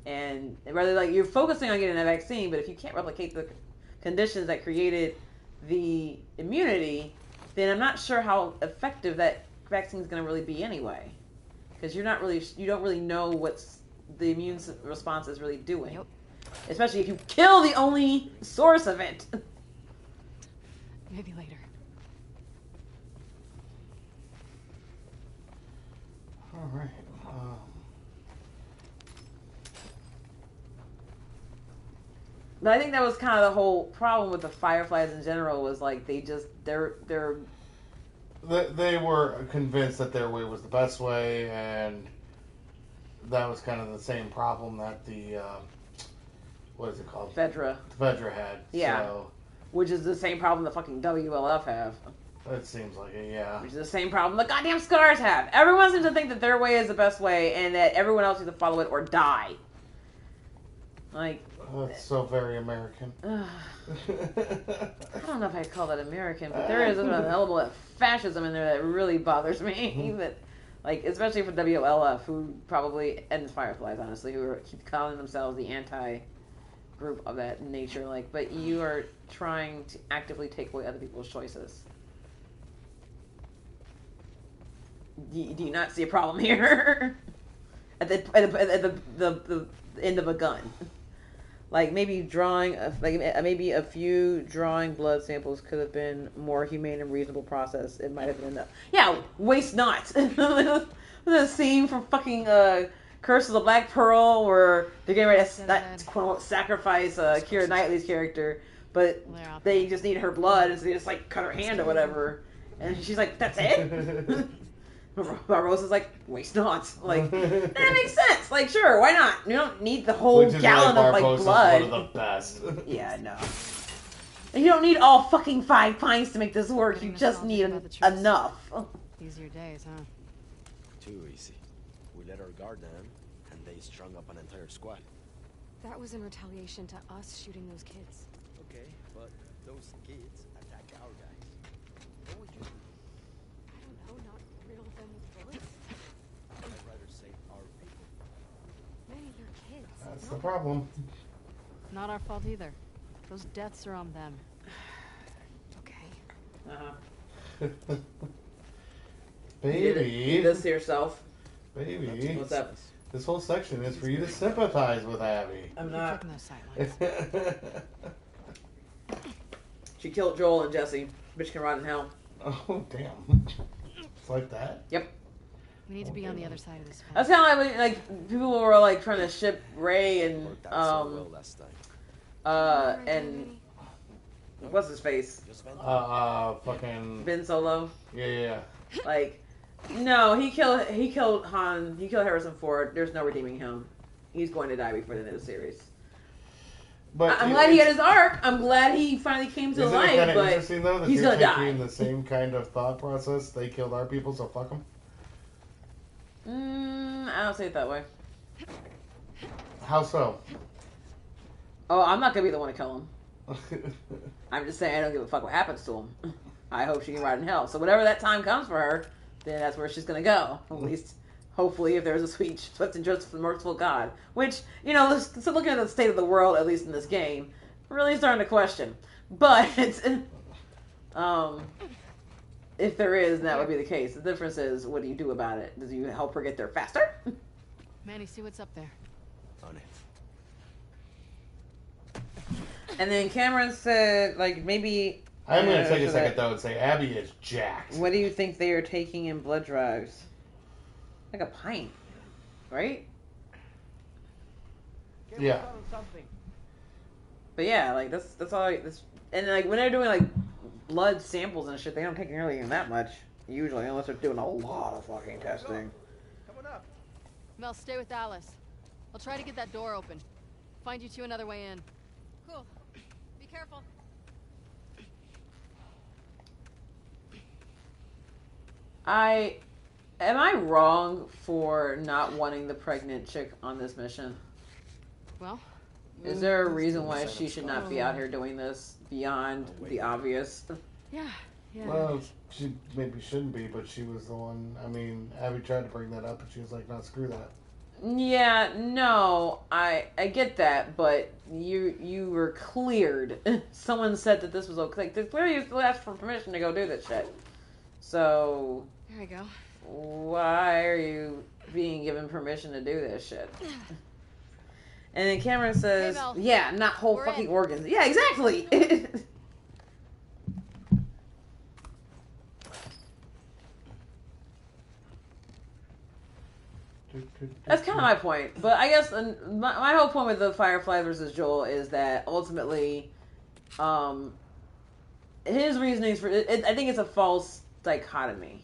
And rather, like, you're focusing on getting a vaccine, but if you can't replicate the conditions that created the immunity, then I'm not sure how effective that vaccine is going to really be anyway. Because you don't really know what's the immune response is really doing. Yep. Especially if you kill the only source of it. Maybe later. All right. But I think that was kind of the whole problem with the Fireflies in general, was like they were convinced that their way was the best way, and that was kind of the same problem that the what is it called? Fedra had. Yeah. So, which is the same problem the fucking WLF have. It seems like it, yeah. Which is the same problem the goddamn Scars have. Everyone seems to think that their way is the best way, and that everyone else needs to follow it or die. Like, that's so very American. I don't know if I'd call that American, but there is an element of fascism in there that really bothers me. That, like, especially for WLF, who probably, and the Fireflies, honestly, who keep calling themselves the anti-group of that nature. Like, but you are trying to actively take away other people's choices. Do you not see a problem here? at the end of a gun. Like, maybe maybe a few drawing blood samples could have been more humane and reasonable process. It might have been enough. Yeah, waste not. The scene from fucking Curse of the Black Pearl where they're getting ready to quote sacrifice Keira Knightley's character, but they just need her blood, and so they just like cut her hand or whatever, and she's like, "That's it." Barbarossa's like, waste not. Like, that makes sense. Like, sure, why not? You don't need the whole gallon of, like, blood. One of the best. Yeah, no. And you don't need all fucking 5 pints to make this work. You just need enough. Easier days, huh? Too easy. We let our guard down, and they strung up an entire squad. That was in retaliation to us shooting those kids. Okay, but those kids attack our guys. What would you do? I don't know, not riddle them with bullets. I'd rather save our people. Manny, they're kids. That's the problem. Not our fault either. Those deaths are on them. Okay. Uh-huh. Baby. You do this to yourself. Baby. What's up? This whole section is for you to sympathize with Abby. I'm not. Those sidelines. She killed Joel and Jesse. Bitch can rot in hell. Oh, damn. It's like that? Yep. We need to be on the other side of this fence. That's kind of like people were like trying to ship Ray and and what's his face? Fucking Ben Solo. Yeah. Like, no, he killed Han. He killed Harrison Ford. There's no redeeming him. He's going to die before the end of the series. But I'm glad he had his arc. I'm glad he finally came to Isn't it life, kind of but interesting, though, that he's you're gonna taking die. the same kind of thought process? They killed our people, so fuck them? I don't say it that way. How so? Oh, I'm not gonna be the one to kill him. I'm just saying I don't give a fuck what happens to him. I hope she can ride in hell. So whatever that time comes for her, then that's where she's gonna go. At least, hopefully, if there's a swift and just merciful God. Which, you know, so looking at the state of the world, at least in this game, really starting to question. But if there is, that would be the case. The difference is, what do you do about it? Does you help her get there faster? Manny, see what's up there. On it. And then Cameron said, like, maybe... I'm going to take a second, though, and say Abby is jacked. What do you think they are taking in blood drives? Like a pint, right? Yeah. But yeah, like, that's all... And, like, when they're doing, like, blood samples and shit, they don't take nearly even that much, usually, unless they're doing a lot of fucking testing. Mel, stay with Alice. I'll try to get that door open. Find you two another way in. Cool. Be careful. Am I wrong for not wanting the pregnant chick on this mission? Well, is there a reason why she should not be out here doing this beyond the obvious? Yeah. Well, she maybe shouldn't be, but she was the one. I mean, Abby tried to bring that up, and she was like, "No, screw that." Yeah, no, I get that, but you were cleared. Someone said that this was okay. Like, they clearly still asked for permission to go do this shit. So there we go. Why are you being given permission to do this shit? And then Cameron says, Hey, "Yeah, not whole fucking organs." Yeah, exactly. That's kind of my point. But I guess my whole point with the Firefly versus Joel is that ultimately, his reasonings for it, I think it's a false dichotomy.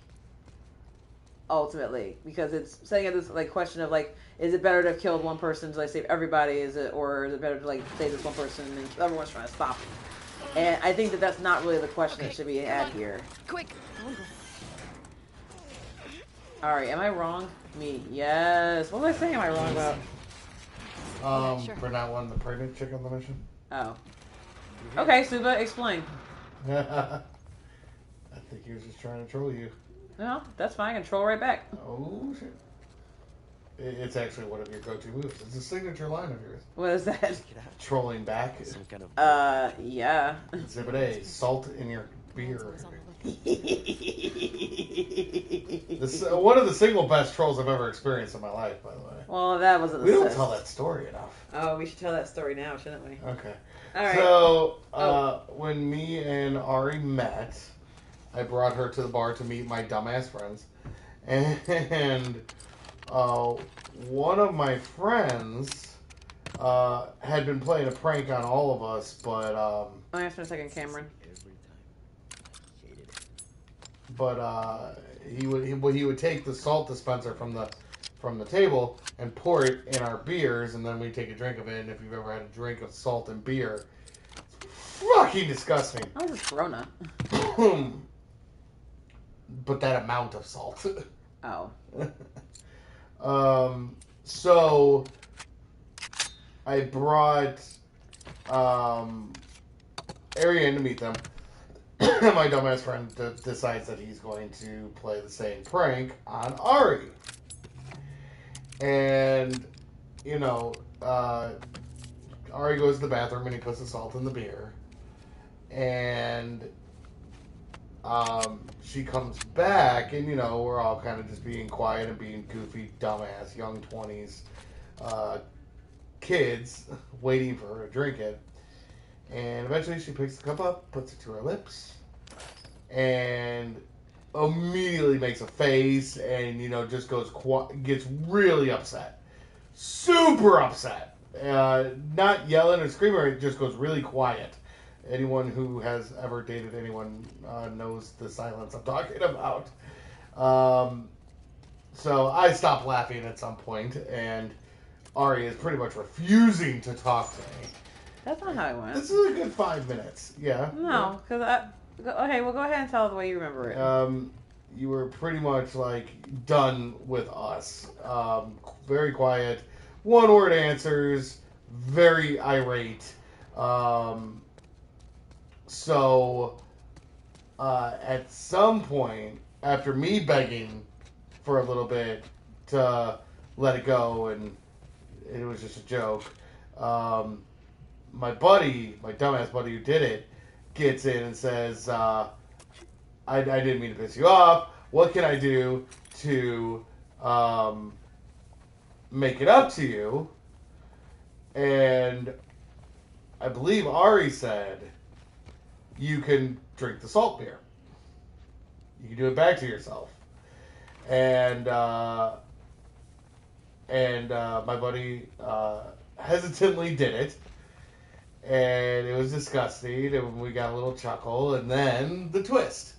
Ultimately, because it's setting up this like question of like, is it better to have killed one person to like save everybody? Is it better to like save this one person and everyone's trying to stop him? And I think that that's not really the question that should be had here. Quick. All right, am I wrong? Me, yes. What was I saying? Am I wrong about? Sure. For not wanting the pregnant chick on the mission. Oh. Okay, Suba, explain. I think he was just trying to troll you. No, that's fine. I can troll right back. Oh shit! It's actually one of your go-to moves. It's a signature line of yours. What is that? Trolling back. Some kind of. Yeah. Exhibit A: salt in your beer. One of the single best trolls I've ever experienced in my life, by the way. Well, that wasn't. We don't tell that story enough. Oh, we should tell that story now, shouldn't we? Okay. All right. So, when me and Ari met, I brought her to the bar to meet my dumbass friends, and one of my friends had been playing a prank on all of us, but Only after a second, Cameron. But he would take the salt dispenser from the table and pour it in our beers, and then we take a drink of it. And if you've ever had a drink of salt and beer, it's fucking disgusting. Oh, this is Corona. But that amount of salt. Oh. So I brought Ari in to meet them. My dumbass friend decides that he's going to play the same prank on Ari. And, you know, Ari goes to the bathroom and he puts the salt in the beer. And she comes back and, you know, we're all kind of just being quiet and being goofy, dumbass, young 20s kids waiting for her to drink it. And eventually she picks the cup up, puts it to her lips, and immediately makes a face and, you know, just gets really upset. Super upset. Not yelling or screaming, it just goes really quiet. Anyone who has ever dated anyone knows the silence I'm talking about. So I stopped laughing at some point, and Ari is pretty much refusing to talk to me. That's not how it went. This is a good 5 minutes. Yeah. No, because okay, well, go ahead and tell the way you remember it. You were pretty much like done with us. Very quiet, one-word answers, very irate. So at some point, after me begging for a little bit to let it go, and it was just a joke, my buddy, my dumbass buddy who did it, gets in and says, I didn't mean to piss you off. What can I do to make it up to you? And I believe Ari said, you can drink the salt beer. You can do it back to yourself. And my buddy hesitantly did it. And it was disgusting, and we got a little chuckle, and then the twist.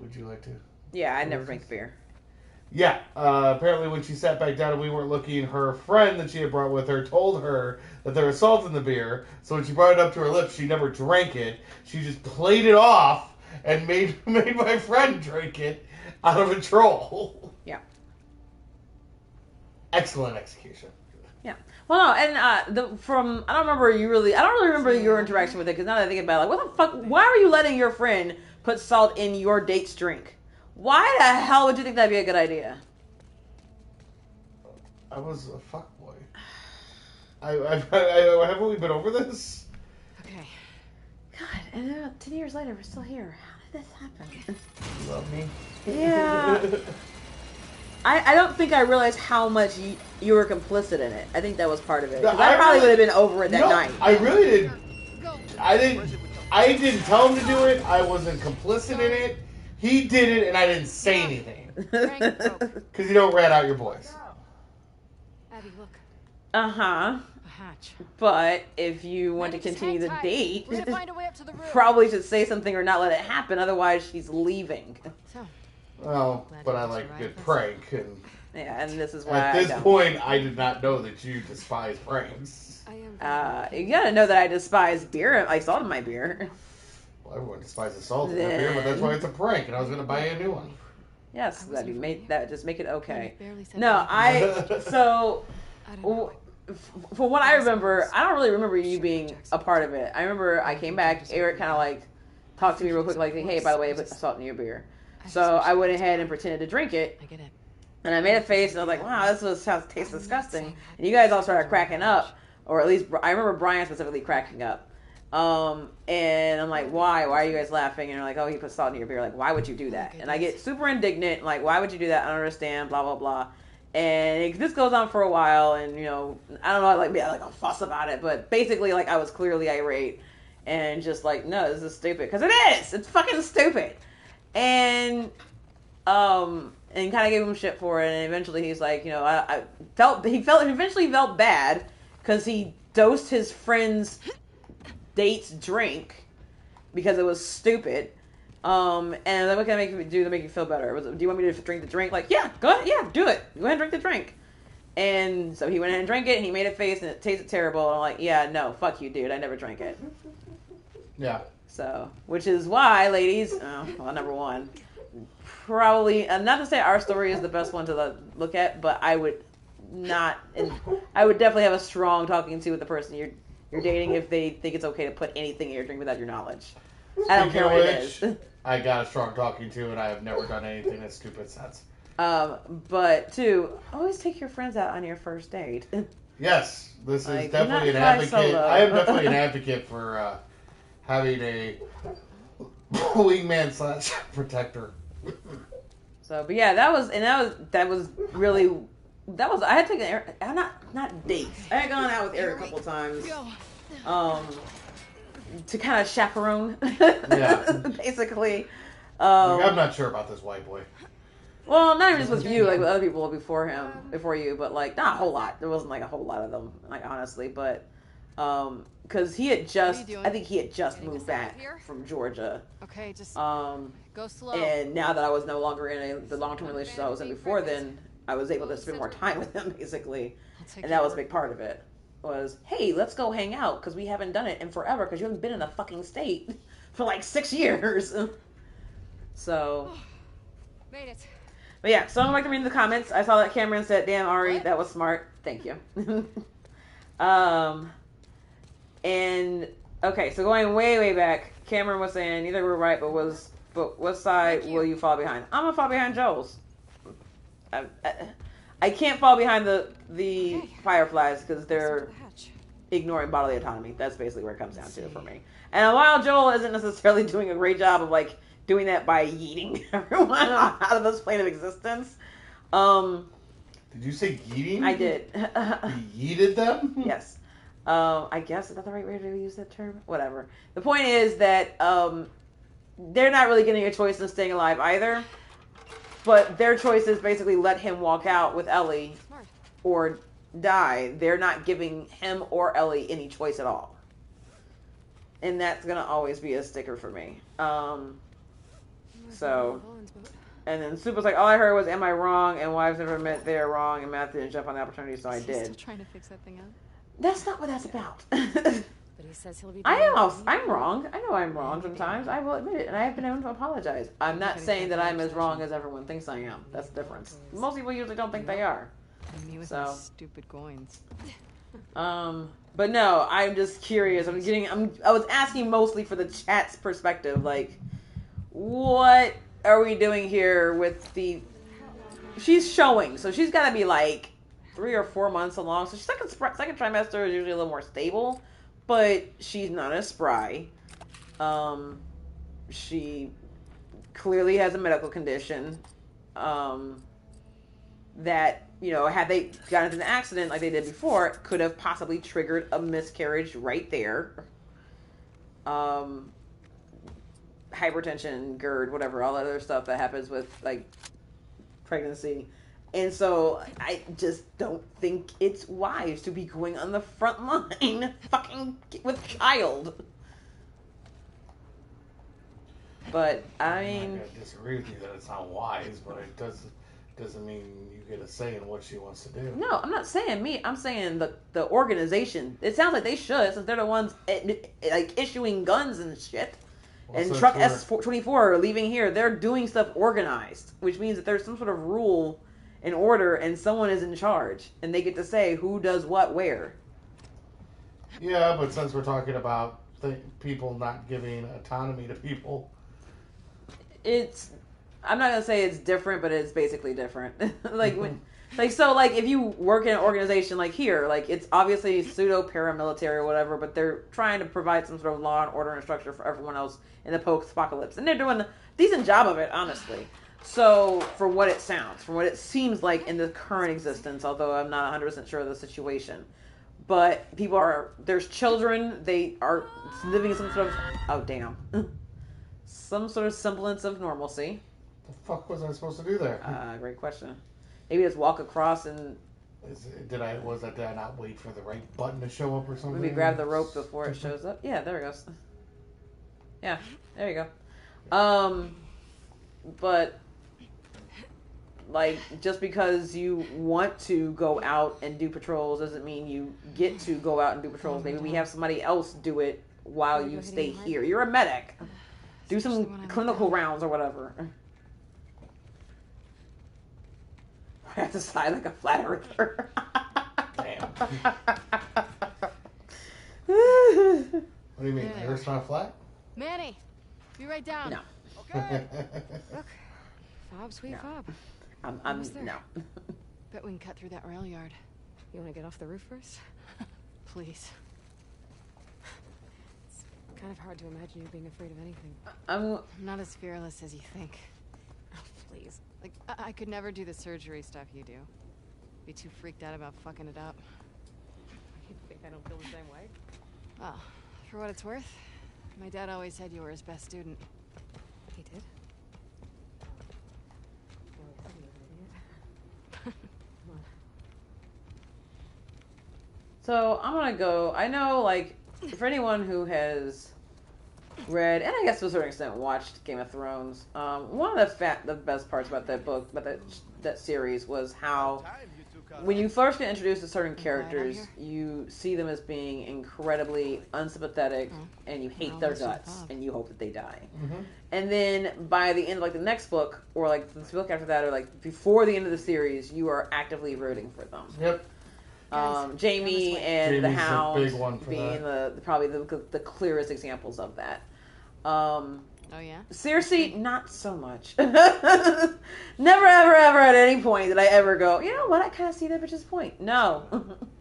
Would you like to? Yeah, I never drank the beer. Yeah, apparently when she sat back down and we weren't looking, her friend that she had brought with her told her that there was salt in the beer, so when she brought it up to her lips, she never drank it. She just played it off and made my friend drink it out of a troll. Yeah. Excellent execution. Yeah. Well, no, and I don't really remember your interaction with it, because now that I think about it, like, what the fuck, why were you letting your friend put salt in your date's drink? Why the hell would you think that'd be a good idea? I was a fuckboy. Haven't we been over this? Okay. God, and 10 years later, we're still here. How did this happen? You love me? Yeah. I don't think I realized how much you were complicit in it. I think that was part of it. Because I probably would have been over it that night. I really didn't. I didn't tell him to do it. I wasn't complicit in it. He did it, and I didn't say anything. Because you don't rat out your boys. Abby, look. Uh-huh. A hatch. But if you want to continue the date, We're gonna find a way up to the roof. probably should say something or not let it happen. Otherwise, she's leaving. So. Well, but I like a good prank, and yeah, and this is why at this point I did not know that you despise pranks. You gotta know that I despise beer. I salt in my beer. Well, everyone despises salt in their beer, but that's why it's a prank, and I was going to buy you a new one. Yes, that just make it okay. For what I remember, I don't really remember you being a part of it. I remember I came back, Eric kind of like talked to me real quick, like, hey, by the way, I put salt in your beer. So I went ahead and pretended to drink it. I get it. And I made a face, and I was like, wow, tastes disgusting. And you guys all started cracking up, or at least I remember Brian specifically cracking up. And I'm like, why are you guys laughing? And they're like, oh, he put salt in your beer. Like, why would you do that? And I get super indignant, like, why would you do that? I don't understand, blah, blah, blah. And this goes on for a while, and, you know, I don't know, like, a fuss about it, but basically, like, I was clearly irate, and just like, no, this is stupid, because it is! It's fucking stupid! And kind of gave him shit for it, and eventually he's like, you know, he eventually felt bad, because he dosed his friend's date's drink, because it was stupid. And then what can I make you do to make you feel better? Do you want me to drink the drink? Like, yeah, go ahead, yeah, do it. Go ahead and drink the drink. And so he went ahead and drank it, and he made a face, and it tasted terrible. And I'm like, yeah, no, fuck you, dude. I never drank it. Yeah. So, which is why, ladies, number one, probably, not to say our story is the best one to look at, but I would definitely have a strong talking to with the person you're dating if they think it's okay to put anything in your drink without your knowledge. I don't care what it is. I got a strong talking to, and I have never done anything that stupid since. But two, always take your friends out on your first date. Yes, this is definitely an advocate. I am definitely an advocate for having a wingman / protector. So, but yeah, that was really. I had taken Eric, not dates. I had gone out with Eric a couple times. To kind of chaperone. Yeah. Basically. I'm not sure about this white boy. Well, not even just with you, like with other people before you, but like not a whole lot. There wasn't like a whole lot of them, like honestly, but because he had just moved back from Georgia. Okay, just go slow. And now that I was no longer in the long-term relationship I was in before then, I was able to spend more time with him basically, and that was a big part of it. was, hey, let's go hang out because we haven't done it in forever because you haven't been in the fucking state for like 6 years. So. Made it. But yeah, so I'm like to read the comments. I saw that Cameron said, damn, Ari, that was smart. Thank you. And, okay, so going way, way back, Cameron was saying, neither were right, but what side will you fall behind? I'm going to fall behind Joel's. I can't fall behind the Fireflies because they're ignoring bodily autonomy. That's basically where it comes down to for me. And while Joel isn't necessarily doing a great job of like doing that by yeeting everyone out of this plane of existence. Did you say yeeting? I did. You yeeted them? Yes. I guess, is that the right way to use that term? Whatever. The point is that they're not really getting a choice in staying alive either. But their choice is basically let him walk out with Ellie or die. They're not giving him or Ellie any choice at all. And that's going to always be a sticker for me. So, and then Soup was like, all I heard was, am I wrong? And wives never admit they're wrong. And Matt didn't jump on the opportunity, so I did. Still trying to fix that thing up? That's not what that's about. But he says he'll be. I'm wrong. I know I'm wrong sometimes. I will admit it, and I have been able to apologize. I'm not saying that I'm as wrong as everyone thinks I am. That's the difference. Most people usually don't think they are. Me with my stupid coins. But no, I'm just curious. I was asking mostly for the chat's perspective. Like, what are we doing here with the? She's showing, so she's got to be like 3 or 4 months along. So second trimester is usually a little more stable. But she's not as spry. She clearly has a medical condition. That, you know, had they gotten into an accident like they did before, it could have possibly triggered a miscarriage right there. Hypertension, GERD, whatever, all that other stuff that happens with, like, pregnancy. And so I just don't think it's wise to be going on the front line fucking with child. But I mean, I'm not gonna disagree with you that it's not wise, but it doesn't mean you get a say in what she wants to do. No, I'm not saying me. I'm saying the organization. It sounds like they should, since they're the ones like issuing guns and shit. Well, and so truck S24 are leaving here. They're doing stuff organized, which means that there's some sort of rule and order, and someone is in charge, and they get to say who does what where. Yeah, but since we're talking about people not giving autonomy to people, I'm not gonna say it's different, but it's basically different. Like if you work in an organization like here, like it's obviously pseudo paramilitary or whatever, but they're trying to provide some sort of law and order and structure for everyone else in the post-apocalypse, and they're doing a decent job of it, honestly. So, for what it sounds, from what it seems like in the current existence, although I'm not 100% sure of the situation. But there's children, they are living in some sort of, some sort of semblance of normalcy. The fuck was I supposed to do there? Great question. Maybe just walk across and... Did I not wait for the right button to show up or something? Maybe grab the rope before it shows up. Yeah, there it goes. Yeah, there you go. But... like, just because you want to go out and do patrols doesn't mean you get to go out and do patrols. Maybe we have somebody else do it while you stay here. You're a medic. Do some clinical rounds or whatever. I have to sigh like a flat earther. Damn. What do you mean? The earth's not flat? Manny, be right down. No. Okay. Look, fob, sweet fob. I'm no. Bet we can cut through that rail yard. You want to get off the roof first? Please. It's kind of hard to imagine you being afraid of anything. I'm not as fearless as you think. Oh, please. Like, I could never do the surgery stuff you do. Be too freaked out about fucking it up. You think I don't feel the same way? Well, for what it's worth, my dad always said you were his best student. He did? So I'm gonna go. I know, like, for anyone who has read and I guess to a certain extent watched Game of Thrones, one of the best parts about that book, about that series, was how when you first get introduced to certain characters, you see them as being incredibly unsympathetic, and you hate their guts, and you hope that they die. Mm-hmm. And then by the end of like the next book, or like the book after that, or like before the end of the series, you are actively rooting for them. Yep. Jamie and Jamie's the a Hound big one for being probably the clearest examples of that. Oh yeah. Cersei, not so much. Never, ever, ever at any point did I ever go, you know what? I kind of see that bitch's point. No,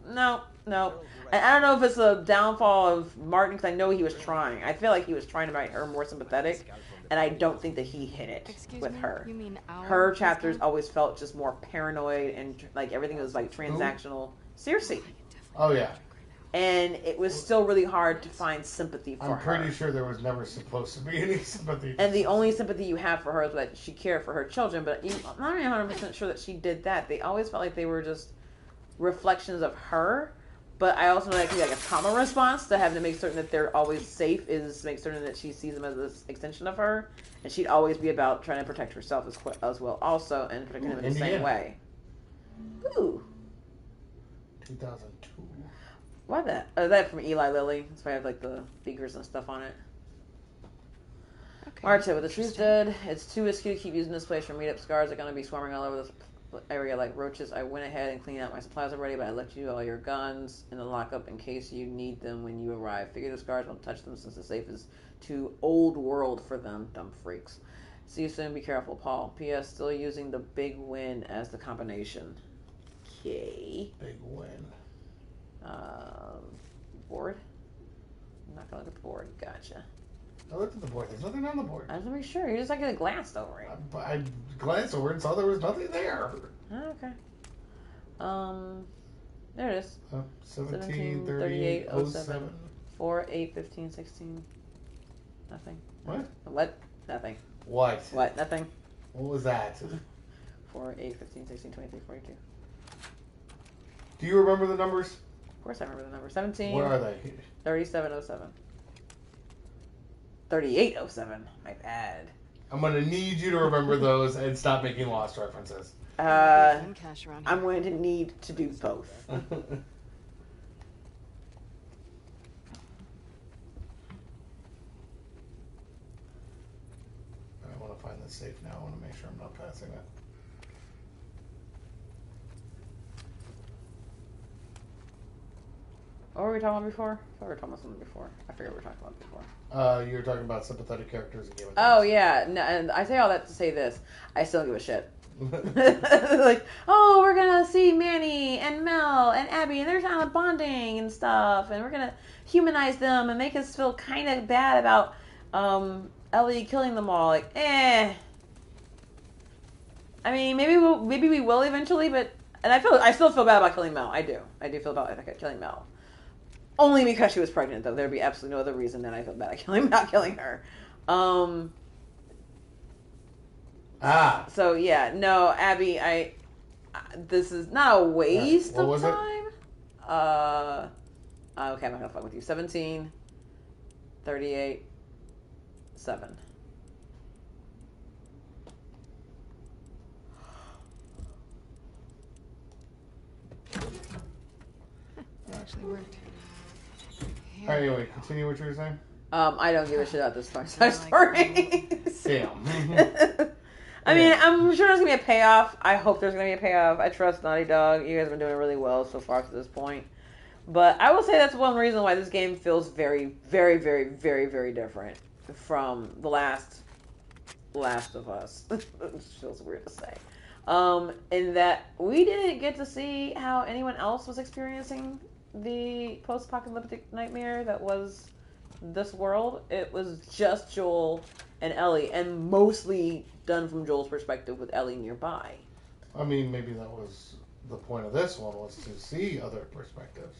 no. And I don't know if it's a downfall of Martin, because I know he was trying. I feel like he was trying to make her more sympathetic, and I don't think that he hit it with her. You mean her chapters always felt just more paranoid, and like everything was like transactional. Cersei. Oh yeah. And it was still really hard to find sympathy for her. I'm pretty sure there was never supposed to be any sympathy. And the only sympathy you have for her is that she cared for her children, but I'm not even 100% sure that she did that. They always felt like they were just reflections of her. But I also know that could be like a trauma response to having to make certain that they're always safe, is make certain that she sees them as this extension of her. And she'd always be about trying to protect herself as well also, and protecting them in the same way. Ooh. 2002. Why that? Oh, that from Eli Lilly. That's why I have like the beakers and stuff on it. Okay. Marta, with the trees dead, it's too risky to keep using this place for meetup. Scars are going to be swarming all over this area like roaches. I went ahead and cleaned out my supplies already, but I left you all your guns in the lockup in case you need them when you arrive. Figure the Scars won't touch them since the safe is too old world for them. Dumb freaks. See you soon. Be careful, Paul. P.S. Still using the big win as the combination. Okay. Big win. Board? I'm not gonna look at the board. Gotcha. I looked at the board. There's nothing on the board. I was gonna be sure. You just like glanced over it. I glanced over it and saw there was nothing there. Oh, okay. There it is. 17, 38, 07. 4, 8, 15, 16. Nothing. What? What? Nothing. What? What? Nothing. What was that? 4, 8, 15, 16, 23, 42. Do you remember the numbers? Of course I remember the number. 17. What are they? 3707. 3807. My bad. I'm going to need you to remember those and stop making Lost references. I'm going to need to do both. I want to find the safe now. I want to make sure I'm not passing it. What were we talking about before? I thought we were talking about something before. I forget what we were talking about before. You were talking about sympathetic characters in Game of Thrones. Oh, yeah. No, and I say all that to say this. I still don't give a shit. Like, oh, we're going to see Manny and Mel and Abby, and they're kind of bonding and stuff, and we're going to humanize them and make us feel kind of bad about Ellie killing them all. Like, I mean, maybe we will eventually, but... And I still feel bad about killing Mel. I do feel bad about killing Mel. Only because she was pregnant, though. There'd be absolutely no other reason that I feel bad about killing her. So yeah, no, Abby, this is not a waste of time. Okay, I'm not gonna fuck with you. 17, 38, 7. It actually worked. Anyway, continue what you were saying. I don't give a shit about this Star story. Damn. I mean, I'm sure there's gonna be a payoff. I hope there's gonna be a payoff. I trust Naughty Dog. You guys have been doing really well so far to this point. But I will say that's one reason why this game feels very, very, very, very, very different from the Last of Us. It feels weird to say. In that we didn't get to see how anyone else was experiencing the post-apocalyptic nightmare that was this world. It was just Joel and Ellie, and mostly done from Joel's perspective with Ellie nearby. I mean, maybe that was the point of this one, was to see other perspectives.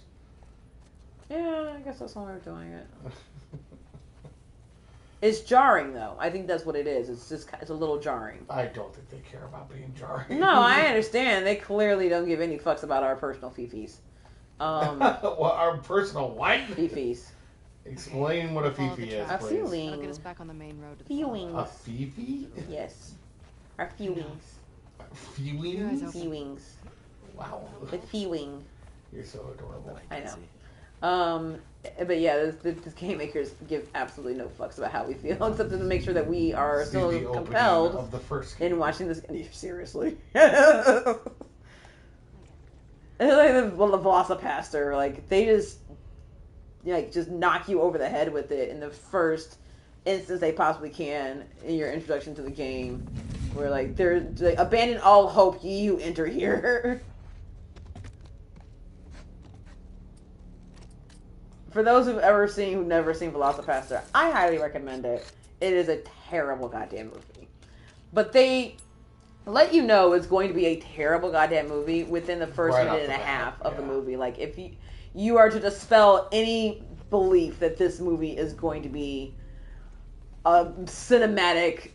Yeah, I guess that's one way of doing it. It's jarring, though. I think that's what it is. It's a little jarring. I don't think they care about being jarring. No, I understand. They clearly don't give any fucks about our personal fifis. Well, our personal what? Fifis. Explain what a fifi is, A please. feeling. That'll get us back on the main road. Feelings. A fifi? Yes. Our feelings. Feelings? Feelings. Wow. The Fee-wing. You're so adorable. I know. But yeah, the game makers give absolutely no fucks about how we feel, except to make sure that we are See still the opening compelled of the first in watching this. Seriously. It's like the Velocipaster, like they just knock you over the head with it in the first instance they possibly can in your introduction to the game, where like they're like, abandon all hope, you enter here. For those who've never seen Velocipaster, I highly recommend it. It is a terrible goddamn movie, but they let you know it's going to be a terrible goddamn movie within the first minute and a half of the movie. Like, if you are to dispel any belief that this movie is going to be a cinematic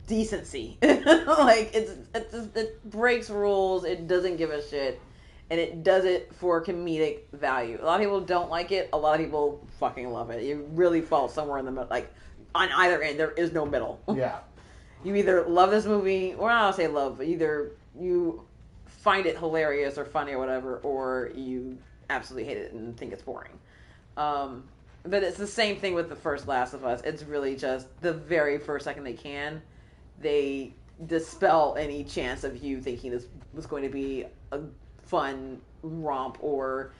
decency. Like, it breaks rules, it doesn't give a shit, and it does it for comedic value. A lot of people don't like it, a lot of people fucking love it. You really fall somewhere in the middle, like, on either end, there is no middle. Yeah. You either love this movie, or I don't say love, but either you find it hilarious or funny or whatever, or you absolutely hate it and think it's boring. But it's the same thing with the first Last of Us. It's really just the very first second they dispel any chance of you thinking this was going to be a fun romp or,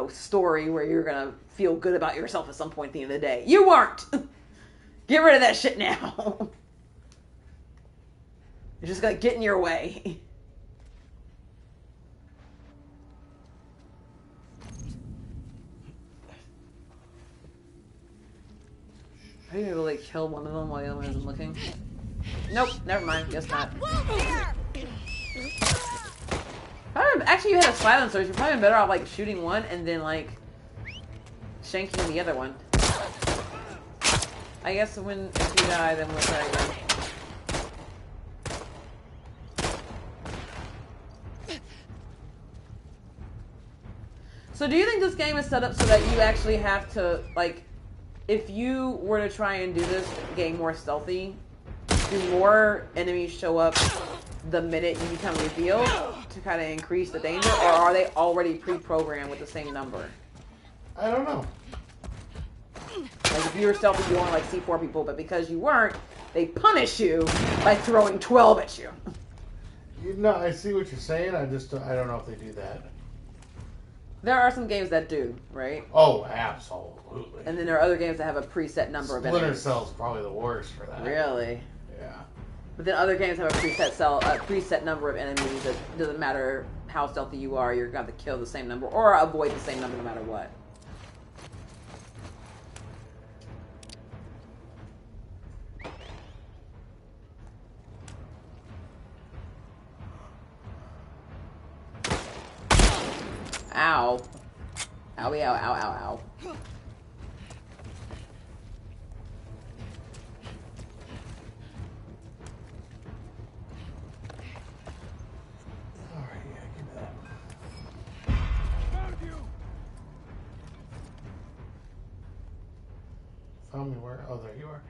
story where you're going to feel good about yourself at some point at the end of the day. You weren't! Get rid of that shit now. It's just gonna get in your way. Are you able to kill one of them while the other one isn't looking? Nope, never mind. Guess not. Actually, you had a silencer. You're probably better off shooting one and then shanking the other one. I guess if you die, then we'll try again. So do you think this game is set up so that you actually have to, if you were to try and do this game more stealthy, do more enemies show up the minute you become revealed to kind of increase the danger, or are they already pre-programmed with the same number? I don't know. Like, if you were stealthy, you want to, see 4 people, but because you weren't, they punish you by throwing 12 at you. No, I see what you're saying. I don't know if they do that. There are some games that do, right? Oh, absolutely. And then there are other games that have a preset number of enemies. Splinter Cell's probably the worst for that. Really? Yeah. But then other games have a preset number of enemies that doesn't matter how stealthy you are, you're going to have to kill the same number or avoid the same number no matter what. Ow. Owie, ow, ow, ow, ow. Alright, yeah, give me that. Found me where? Oh, there you are.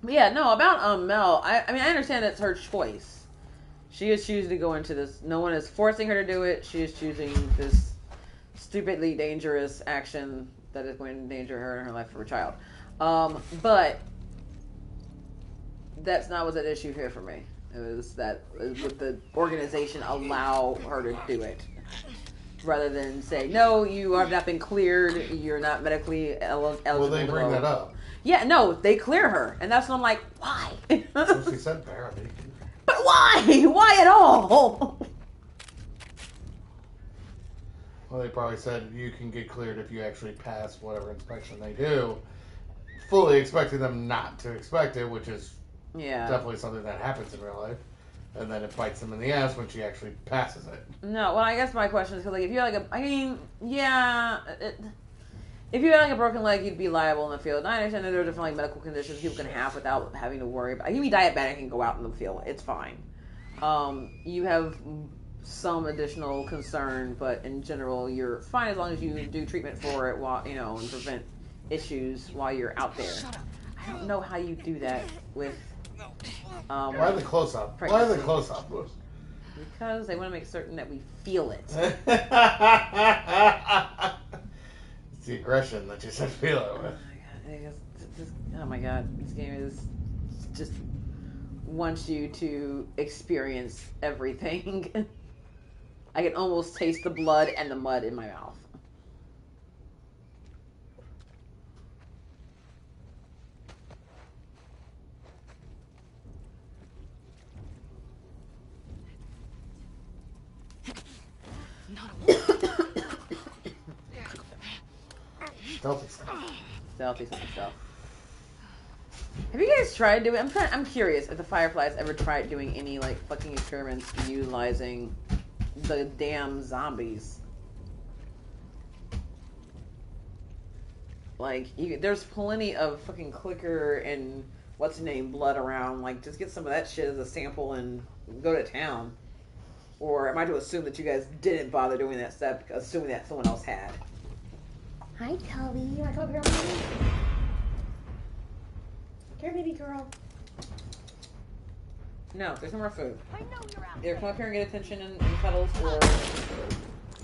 Yeah, no, about Mel, I mean, I understand that's her choice. She is choosing to go into this. No one is forcing her to do it. She is choosing this stupidly dangerous action that is going to endanger her and her life for her child. But that's not what's at issue here for me. It was that would the organization allow her to do it, rather than say, no, you have not been cleared, you're not medically eligible. Well, they bring that up. Yeah, no, they clear her, and that's when I'm like, why? So she said barely. But why? Why at all? Well, they probably said you can get cleared if you actually pass whatever inspection they do. Fully expecting them not to expect it, which is definitely something that happens in real life. And then it bites them in the ass when she actually passes it. No, well, I guess my question is, because if you're if you had like a broken leg, you'd be liable in the field. And I understand that there are different like medical conditions people can have without having to worry about. You can be diabetic and go out in the field. It's fine. You have some additional concern, but in general, you're fine as long as you do treatment for it while and prevent issues while you're out there. I don't know how you do that with. Why the close up? Why the close up? Because they want to make certain that we feel it. It's the aggression that you said feel it with. Oh my god, this game is just wants you to experience everything. I can almost taste the blood and the mud in my mouth. Stealthy stuff. Stealthy stuff. Have you guys tried doing? I'm curious if the Fireflies ever tried doing any like fucking experiments utilizing the damn zombies. Like, there's plenty of fucking clicker and what's the name blood around. Like, just get some of that shit as a sample and go to town. Or am I to assume that you guys didn't bother doing that step, assuming that someone else had? Hi, Toby. You want to come here, baby? Here, baby girl. No, there's no more food. I know you're out. Either come up here and get attention and cuddles, or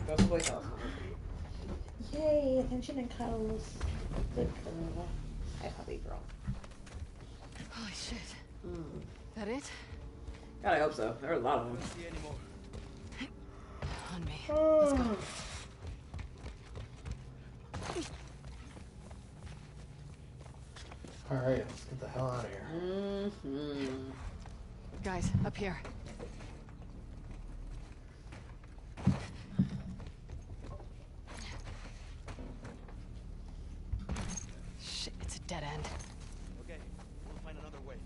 go someplace else. Yay, attention and cuddles. Good girl. Hi, puppy girl. Holy shit. That it? God, I hope so. There are a lot of them. On me. Let's go. Alright, let's get the hell out of here. Guys, up here. Shit, it's a dead end. Okay, we'll find another way.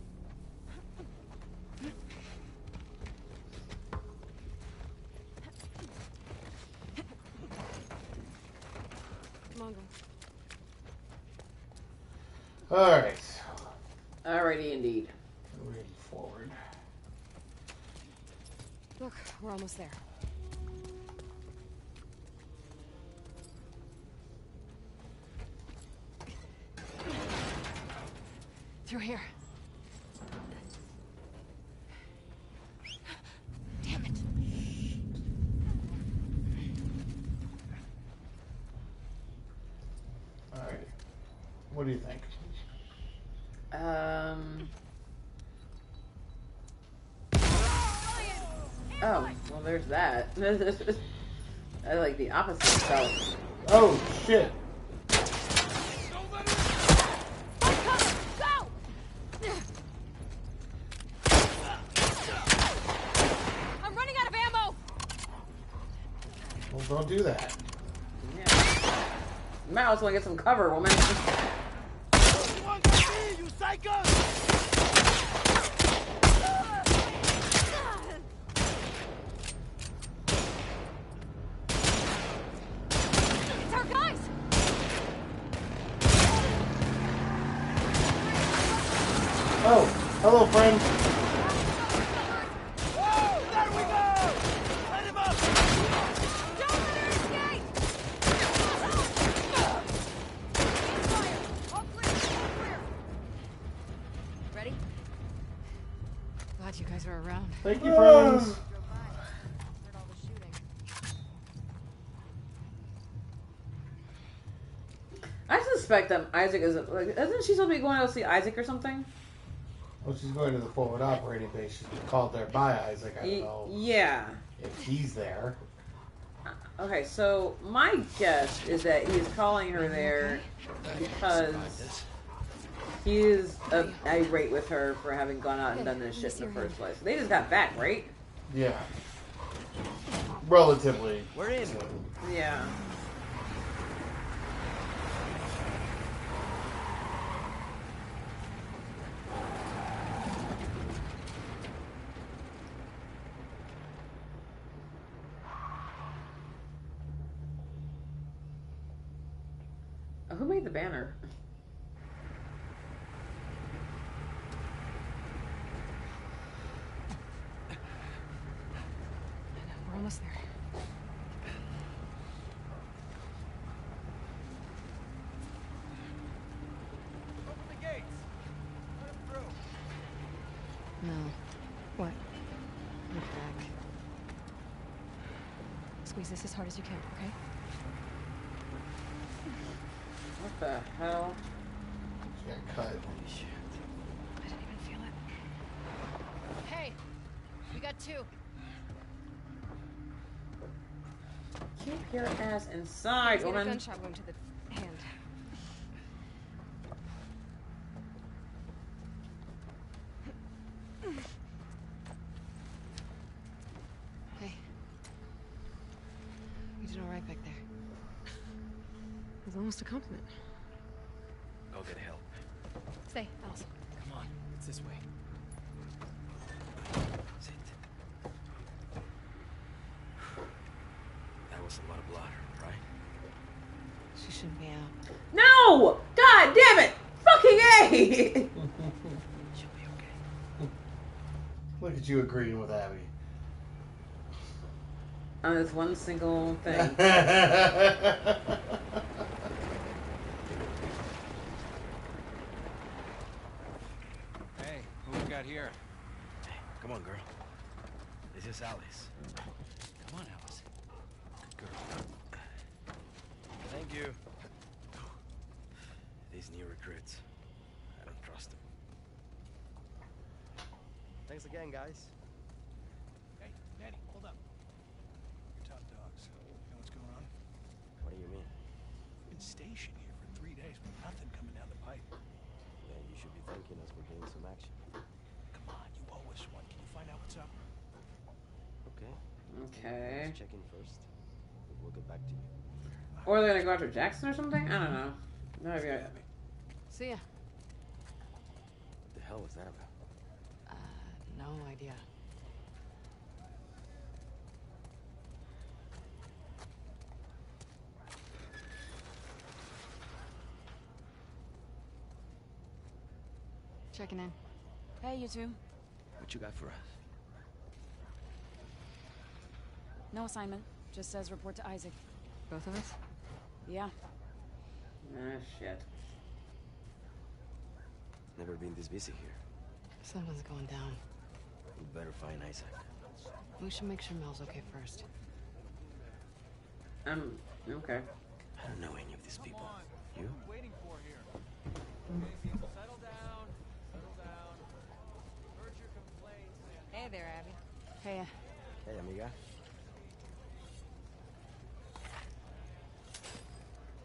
Come on, girl. Alright. Alrighty, indeed. Moving forward. Look, we're almost there. Through here. Damn it. Alright. What do you think? Oh, well, there's that. I like the opposite stuff. Oh, shit. I'm running out of ammo. Well, don't do that. Yeah. You might also want to get some cover, woman. You psycho! It's our guys! Oh, hello, friend. Whoa, there we go! Light him up! Don't let her escape! All clear, all clear. Ready? Glad you guys are around. Thank you, friends. Heard all the shooting. I suspect that Isaac isn't like. Isn't she supposed to be going to see Isaac or something? Well, she's going to the forward operating base. She's been called there by Isaac. I don't know Yeah. if he's there. Okay, so my guess is that he's calling her there because he is irate with her for having gone out and done this shit in the first place. They just got back, right? Yeah. Relatively. We're in. Yeah. made the banner? We're almost there. Open the gates. Let him through. No. What? Look back. Squeeze this as hard as you can, okay? What the hell? She got cut. Holy shit. I didn't even feel it. Hey! We got two. Keep your ass inside, Get a woman. gunshot wound to the hand. Hey. You did all right back there. It was almost a compliment. Go get help. Stay, Alice. Come on, it's this way. Sit. That was a lot of blood, right? She shouldn't be out. No! God damn it! Fucking A! She'll be okay. Look at you agreeing with Abby. On this one single thing. Hey, who we got here? Hey, come on, girl. This is Alice. Come on, Alice. Good girl. Thank you. These new recruits, I don't trust them. Thanks again, guys. Hey, Danny, hold up. You're top dogs. You know what's going on? What do you mean? Been stationed here for 3 days with nothing coming down the pipe. Yeah, you should be thanking us for getting some action. Come on, you owe us one. Can you find out what's up? Okay. Okay. Let's check in first. We'll get back to you. Or they're gonna go after Jackson or something? I don't know. No idea. See ya. What the hell was that about? No idea. Checking in. Hey, you two. What you got for us? No assignment. Just says report to Isaac. Both of us? Yeah. Ah, shit. Never been this busy here. Something's going down. We better find Isaac. We should make sure Mel's okay first. Okay. I don't know any of these people. You? Waiting for here. Settle down. Settle down. Heard your complaints. Hey there, Abby. Hey, Hey, amiga.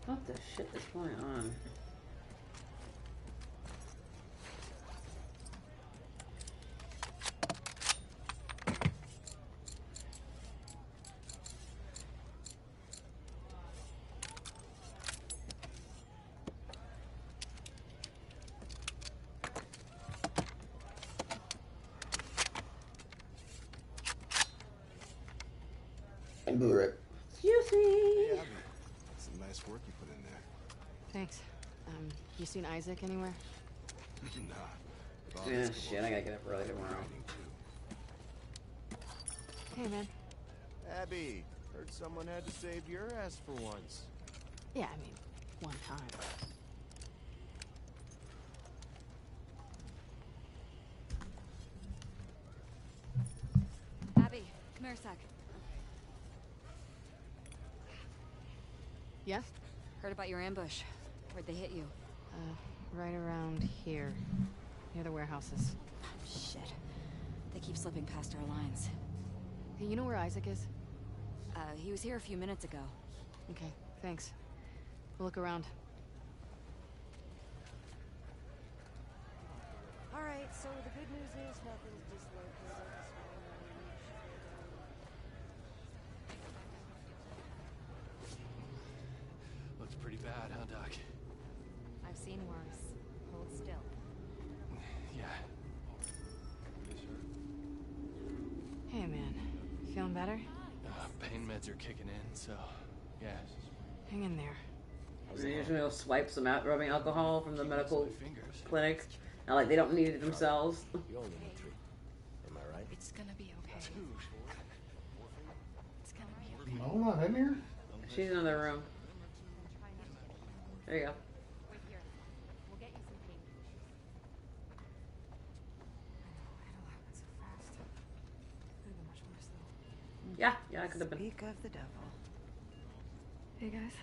What the shit is going on? Excuse me. Hey, Abby. Some nice work you put in there. thanks. You seen Isaac anywhere? Nah. Yeah, shit, I gotta get up early tomorrow. Hey, man. Abby, heard someone had to save your ass for once. Yeah, I mean, one time. Abby, come here a sec. Yes? Heard about your ambush. Where'd they hit you? Right around here. Near the warehouses. Shit. They keep slipping past our lines. Hey, you know where Isaac is? He was here a few minutes ago. Okay, thanks. We'll look around. Alright, so the good news is nothing's dislocated. Looks pretty bad, huh, Doc? I've seen worse. Hold still. Yeah. Hey, man. Feeling better? Pain meds are kicking in, so yeah. Hang in there. And usually they'll swipe some out rubbing alcohol from the medical clinic. Now, like, they don't need it themselves. You only need 3. Am I right? It's gonna be okay. It's gonna be okay. No, not in here. She's in another room. There you go. Wait here. We'll get you some pain. Yeah, I could have been. Speak of the devil. Hey guys,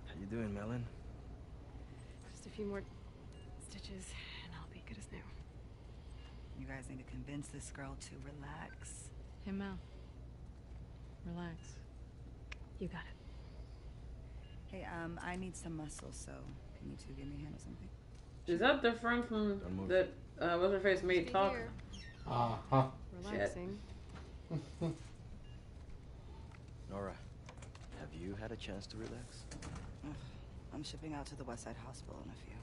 How you doing, Melon? just a few more stitches and I'll be good as new. You guys need to convince this girl to relax. Hey, Mel. Relax. You got it. Hey, I need some muscle, so can you two give me a hand or something? Is that the friend from that what's her face made talk? Uh-huh. Relaxing. Nora, have you had a chance to relax? Ugh, I'm shipping out to the Westside Hospital in a few.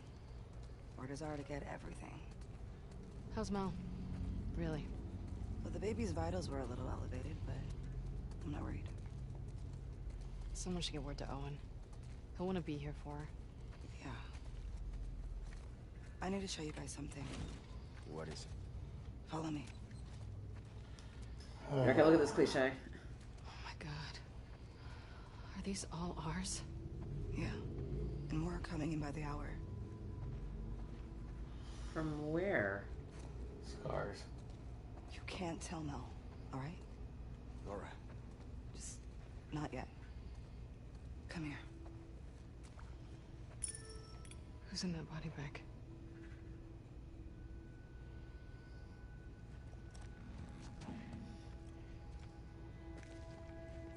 Orders are to get everything. How's Mel? Really? Well, the baby's vitals were a little elevated, but I'm not worried. Someone should get word to Owen. He'll want to be here for her. Yeah. I need to show you guys something. What is it? Follow me. Okay, look at this cliche. Oh my god. Are these all ours? Yeah. And more are coming in by the hour. From where? Scars. You can't tell Mel, all right? Nora. Just not yet. Come here. Who's in that body bag?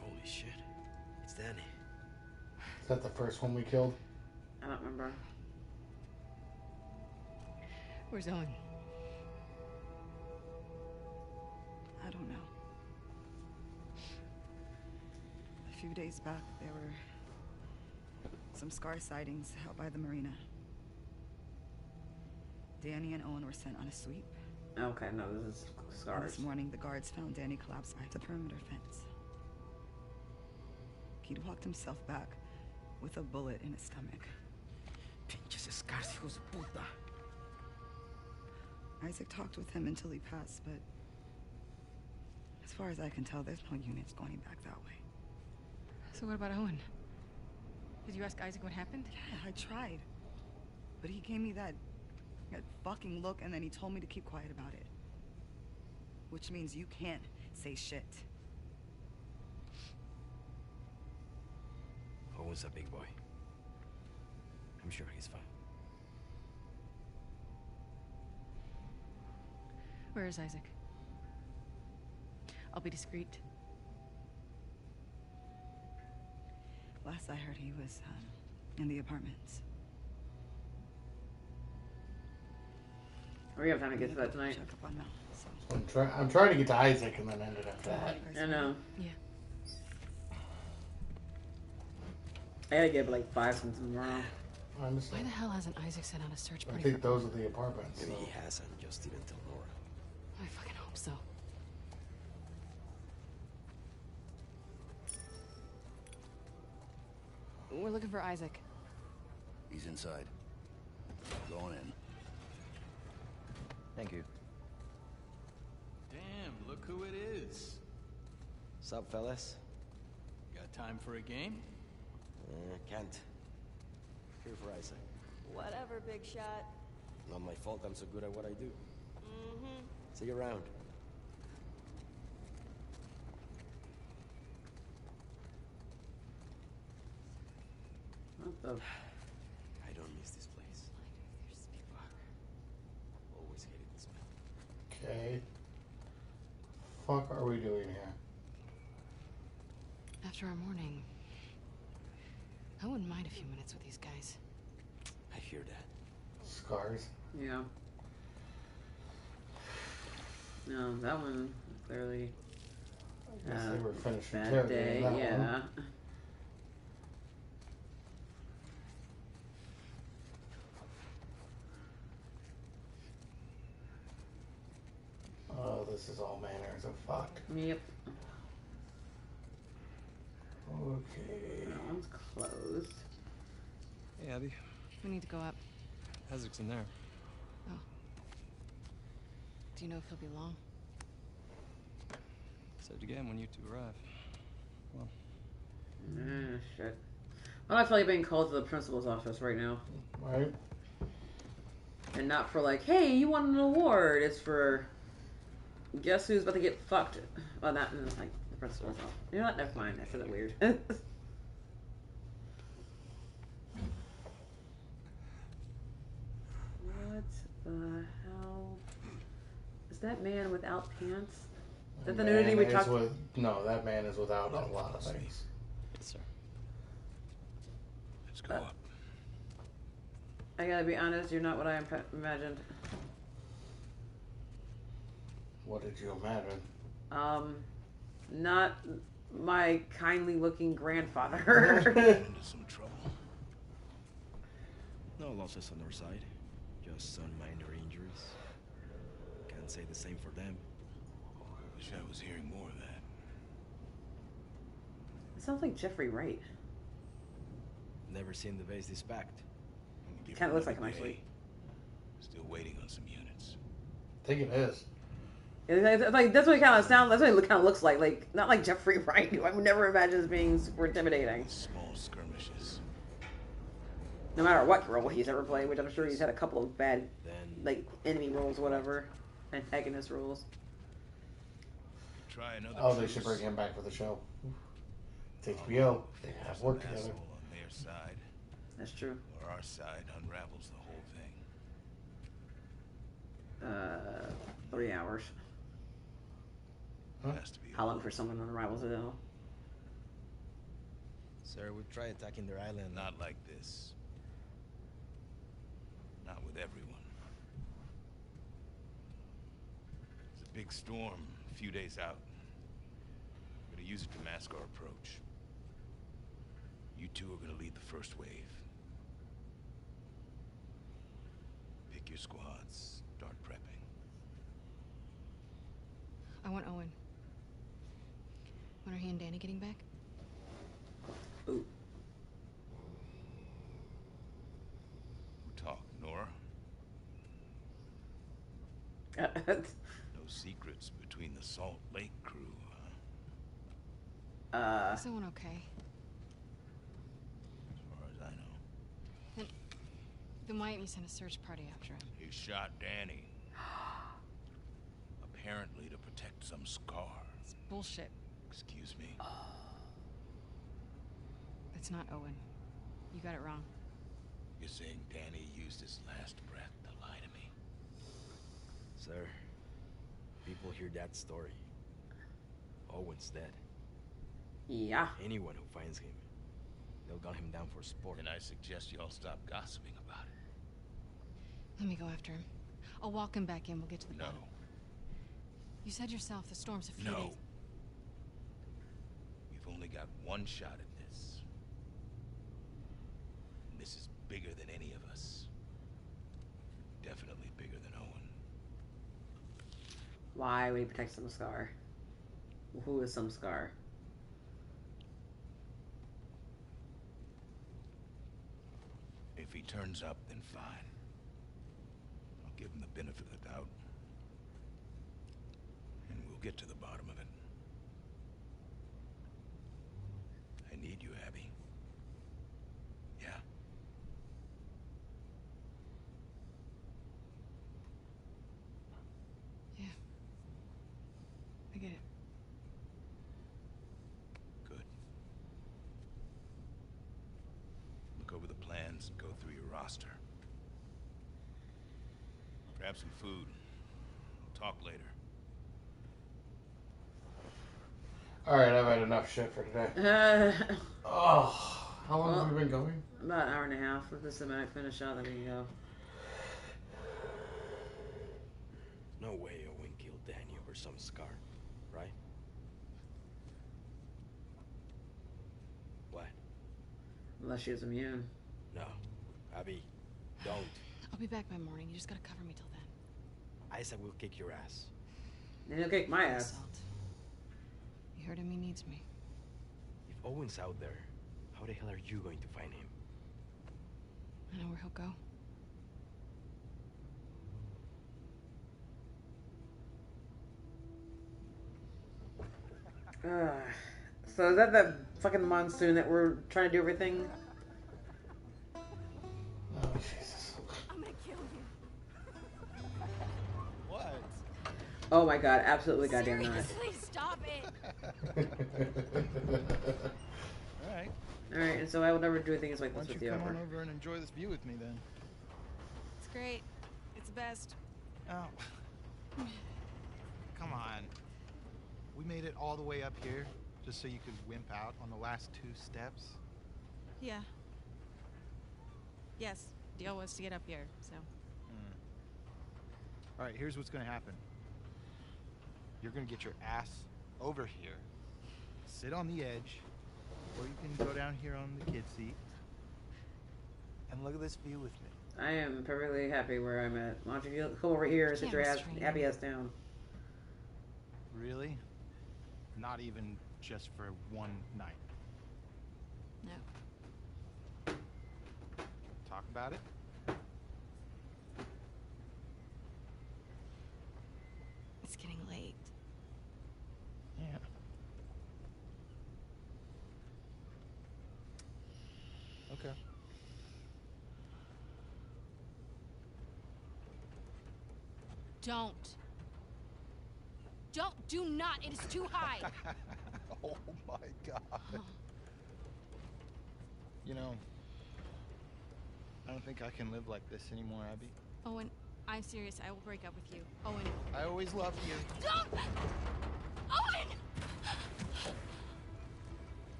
Holy shit. It's Danny. Is that the first one we killed? I don't remember. Where's Owen? I don't know. A few days back, there were some Scar sightings out by the marina. Danny and Owen were sent on a sweep. Okay, no, this is And Scars. this morning, the guards found Danny collapsed by the perimeter fence. He'd walked himself back with a bullet in his stomach. Pinches Scars, hijos de puta. Isaac talked with him until he passed, but as far as I can tell, there's no units going back that way. So what about Owen? Did you ask Isaac what happened? Yeah, I tried. But he gave me that fucking look, and then he told me to keep quiet about it. Which means you can't say shit. Owen's a big boy. I'm sure he's fine. Where is Isaac? I'll be discreet. Last I heard, he was in the apartments. We have time to get to that tonight. Check up on Mel. So. I'm trying to get to Isaac and then ended after that. I know. Yeah. I gotta get like 5 since I'm wrong. I understand. Why the hell hasn't Isaac sent out a search I party? think those are the apartments. Maybe So. he hasn't, just didn't tell Nora. I fucking hope so. We're looking for Isaac. He's inside. Going in. Thank you. Damn, look who it is. Sup, fellas? Got time for a game? Can't. Here for Isaac. Whatever, big shot. Not my fault I'm so good at what I do. Mm-hmm. See you around. What the? I don't miss this place. Fuck. Always hated the smell. Okay. Fuck are we doing here? After our morning, I wouldn't mind a few minutes with these guys. I hear that. Scars. Yeah. No, that one clearly. I guess they were finished Bad interrogating day, that yeah. one. Oh, this is all manners of fuck. Yep. Okay. That one's closed. Hey, Abby. We need to go up. Isaac's in there. Oh. Do you know if he'll be long? Said again when you two arrive. Well. Shit. Well, I feel like being called to the principal's office right now. Right. And not for like, hey, you won an award. It's for, guess who's about to get fucked? Well, not like the principal's office. You know what? Never mind. I said that weird. What the hell? Is that man without pants? Is that the nudity we talked about? No, that man is without a lot of things. Yes, sir. Let's go up. I gotta be honest, you're not what I imagined. What did you imagine? Not my kindly looking grandfather. Into some trouble. No losses on our side. Just some minor injuries. Can't say the same for them. Wish I was hearing more of that. It sounds like Jeffrey Wright. Never seen the base this packed. Kind of looks like him, actually. Still waiting on some units. I think it is. It's like that's what it kind of sounds. That's what it kind of looks like. Like not like Jeffrey Wright, who I would never imagine as being super intimidating. Small skirmishes. No matter what role he's ever played, which I'm sure he's had a couple of bad, like enemy roles, whatever, antagonist roles. Try another. Oh, they should bring him back for the show. It's HBO. They have worked together. On their side. That's true. Or our side unravels the whole thing. 3 hours. Has to be. How long for someone on Rivals of the Hill? Sir, we've tried attacking their island. Not like this. Not with everyone. There's a big storm a few days out. We're gonna use it to mask our approach. You two are gonna lead the first wave. Pick your squads. Start prepping. I want Owen. When are he and Danny getting back? Ooh. Who talked, Nora? No secrets between the Salt Lake crew, huh? Is Owen okay? As far as I know. Then why didn't you send a search party after him? He shot Danny. Apparently to protect some scar. It's bullshit. Excuse me. That's not Owen. You got it wrong. You're saying Danny used his last breath to lie to me? Sir, people hear that story. Owen's dead. Yeah. Anyone who finds him, they'll gun him down for sport. And I suggest y'all stop gossiping about it. Let me go after him. I'll walk him back in. We'll get to the bottom. No. You said yourself the storm's a few No. days. We've only got one shot at this. And this is bigger than any of us. Definitely bigger than Owen. Why would he protect some Scar? Who is some Scar? If he turns up, then fine. I'll give him the benefit of the doubt. And we'll get to the bottom of it. I need you, Abby. Yeah? Yeah. I get it. Good. Look over the plans and go through your roster. Grab some food. We'll talk later. Alright, I've had enough shit for today. Oh, how long have we been going? About an hour and a half. If this minute finish out, then we can go. No way Owen killed Danny over some scar, right? What? Unless she was immune. No. Abby, don't. I'll be back by morning. You just gotta cover me till then. Isaac will kick your ass. Then he'll kick my ass. Salt. You heard him, he needs me. If Owen's out there, how the hell are you going to find him? I know where he'll go. So is that the fucking monsoon that we're trying to do everything? Oh, Jesus. I'm gonna kill you. What? Oh my god, absolutely goddamn not. Seriously, stop it. Alright. Alright, and so I will never do things like Why this don't with you you come ever. on over and enjoy this view with me then? It's great. It's the best. Oh. Come on. We made it all the way up here just so you could wimp out on the last 2 steps? Yeah. Yes, deal was to get up here, so. Alright, here's what's gonna happen. You're gonna get your ass over here, sit on the edge, or you can go down here on the kid seat and look at this view with me. I am perfectly happy where I'm at. Why don't you come over here and sit your ass, happy ass down? Really? Not even just for one night. No. Talk about it? It's getting late. Yeah. Okay. Do not. It is too high. Oh my god. You know, I don't think I can live like this anymore, Abby. Owen, I'm serious. I will break up with you. Owen. I always loved you. Don't! Owen!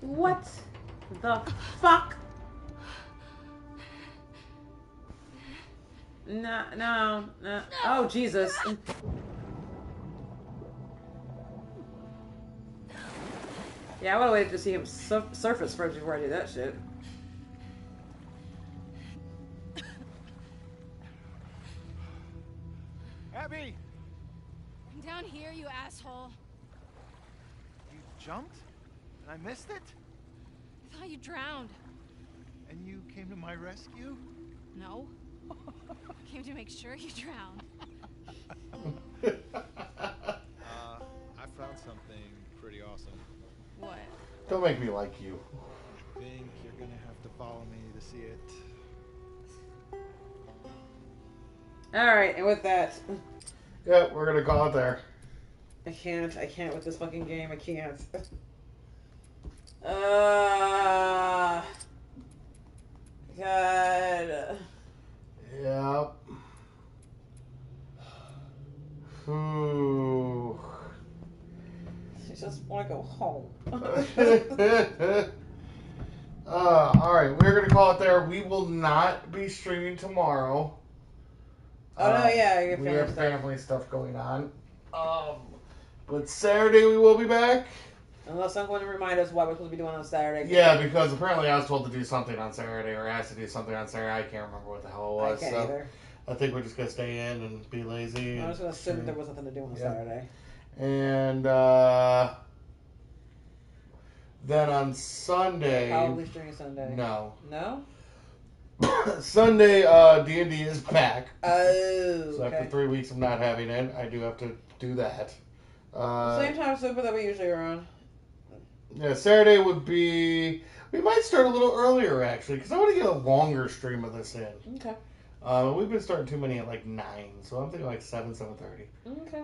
What the fuck? No. Oh, Jesus. Yeah, I would have waited to see him surface first before I do that shit. Abby! I'm down here, you asshole. You jumped? And I missed it? I thought you drowned. And you came to my rescue? No. I came to make sure you drowned. I found something pretty awesome. What? Don't make me like you. I think you're gonna have to follow me to see it. Alright, and with that... Yep, we're gonna call it there. I can't with this fucking game, I can't. God. Yep. Ooh. I just want to go home. Alright, we're gonna call it there. We will not be streaming tomorrow. Oh, no, yeah, we have family stuff going on. But Saturday we will be back. Unless someone to remind us what we're supposed to be doing on Saturday. Yeah, because apparently I was told to do something on Saturday, or asked to do something on Saturday. I can't remember what the hell it was. I can't either. I think we're just gonna stay in and be lazy. I was gonna assume there was nothing to do on Saturday. And then on Sunday. Probably streaming Sunday. No. No? Sunday, D&D is back. Oh, so after 3 weeks of not having it, I do have to do that. Same time super that we usually are on. Yeah, Saturday would be... We might start a little earlier, actually, because I want to get a longer stream of this in. Okay. We've been starting too many at like 9, so I'm thinking like 7:30. Okay.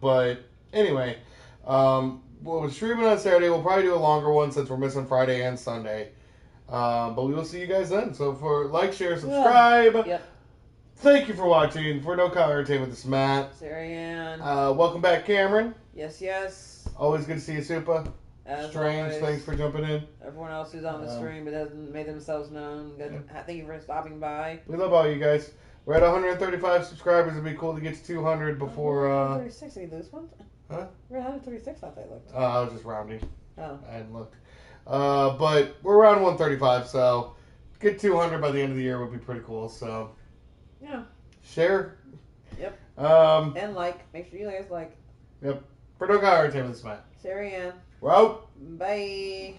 But anyway, we're streaming on Saturday. We'll probably do a longer one since we're missing Friday and Sunday. But we will see you guys then. So for like, share, subscribe. Yep. Thank you for watching. For No Collar Entertainment, this is Matt. Sarianne. Welcome back, Cameron. Yes. Always good to see you, Supa. As Strange, always. thanks for jumping in. Everyone else who's on the stream but hasn't made themselves known, thank you for stopping by. We love all you guys. We're at 135 subscribers. It'd be cool to get to 200 before... 136, did we lose one? Huh? We're at 136, I thought they looked. I was just rounding. Oh. I hadn't looked. But we're around 135, so get 200 by the end of the year would be pretty cool. So yeah, share. Yep. And like. Make sure you guys like. Yep. For No Collar Entertainment, this is Matt. Sarianne. We're out. Bye.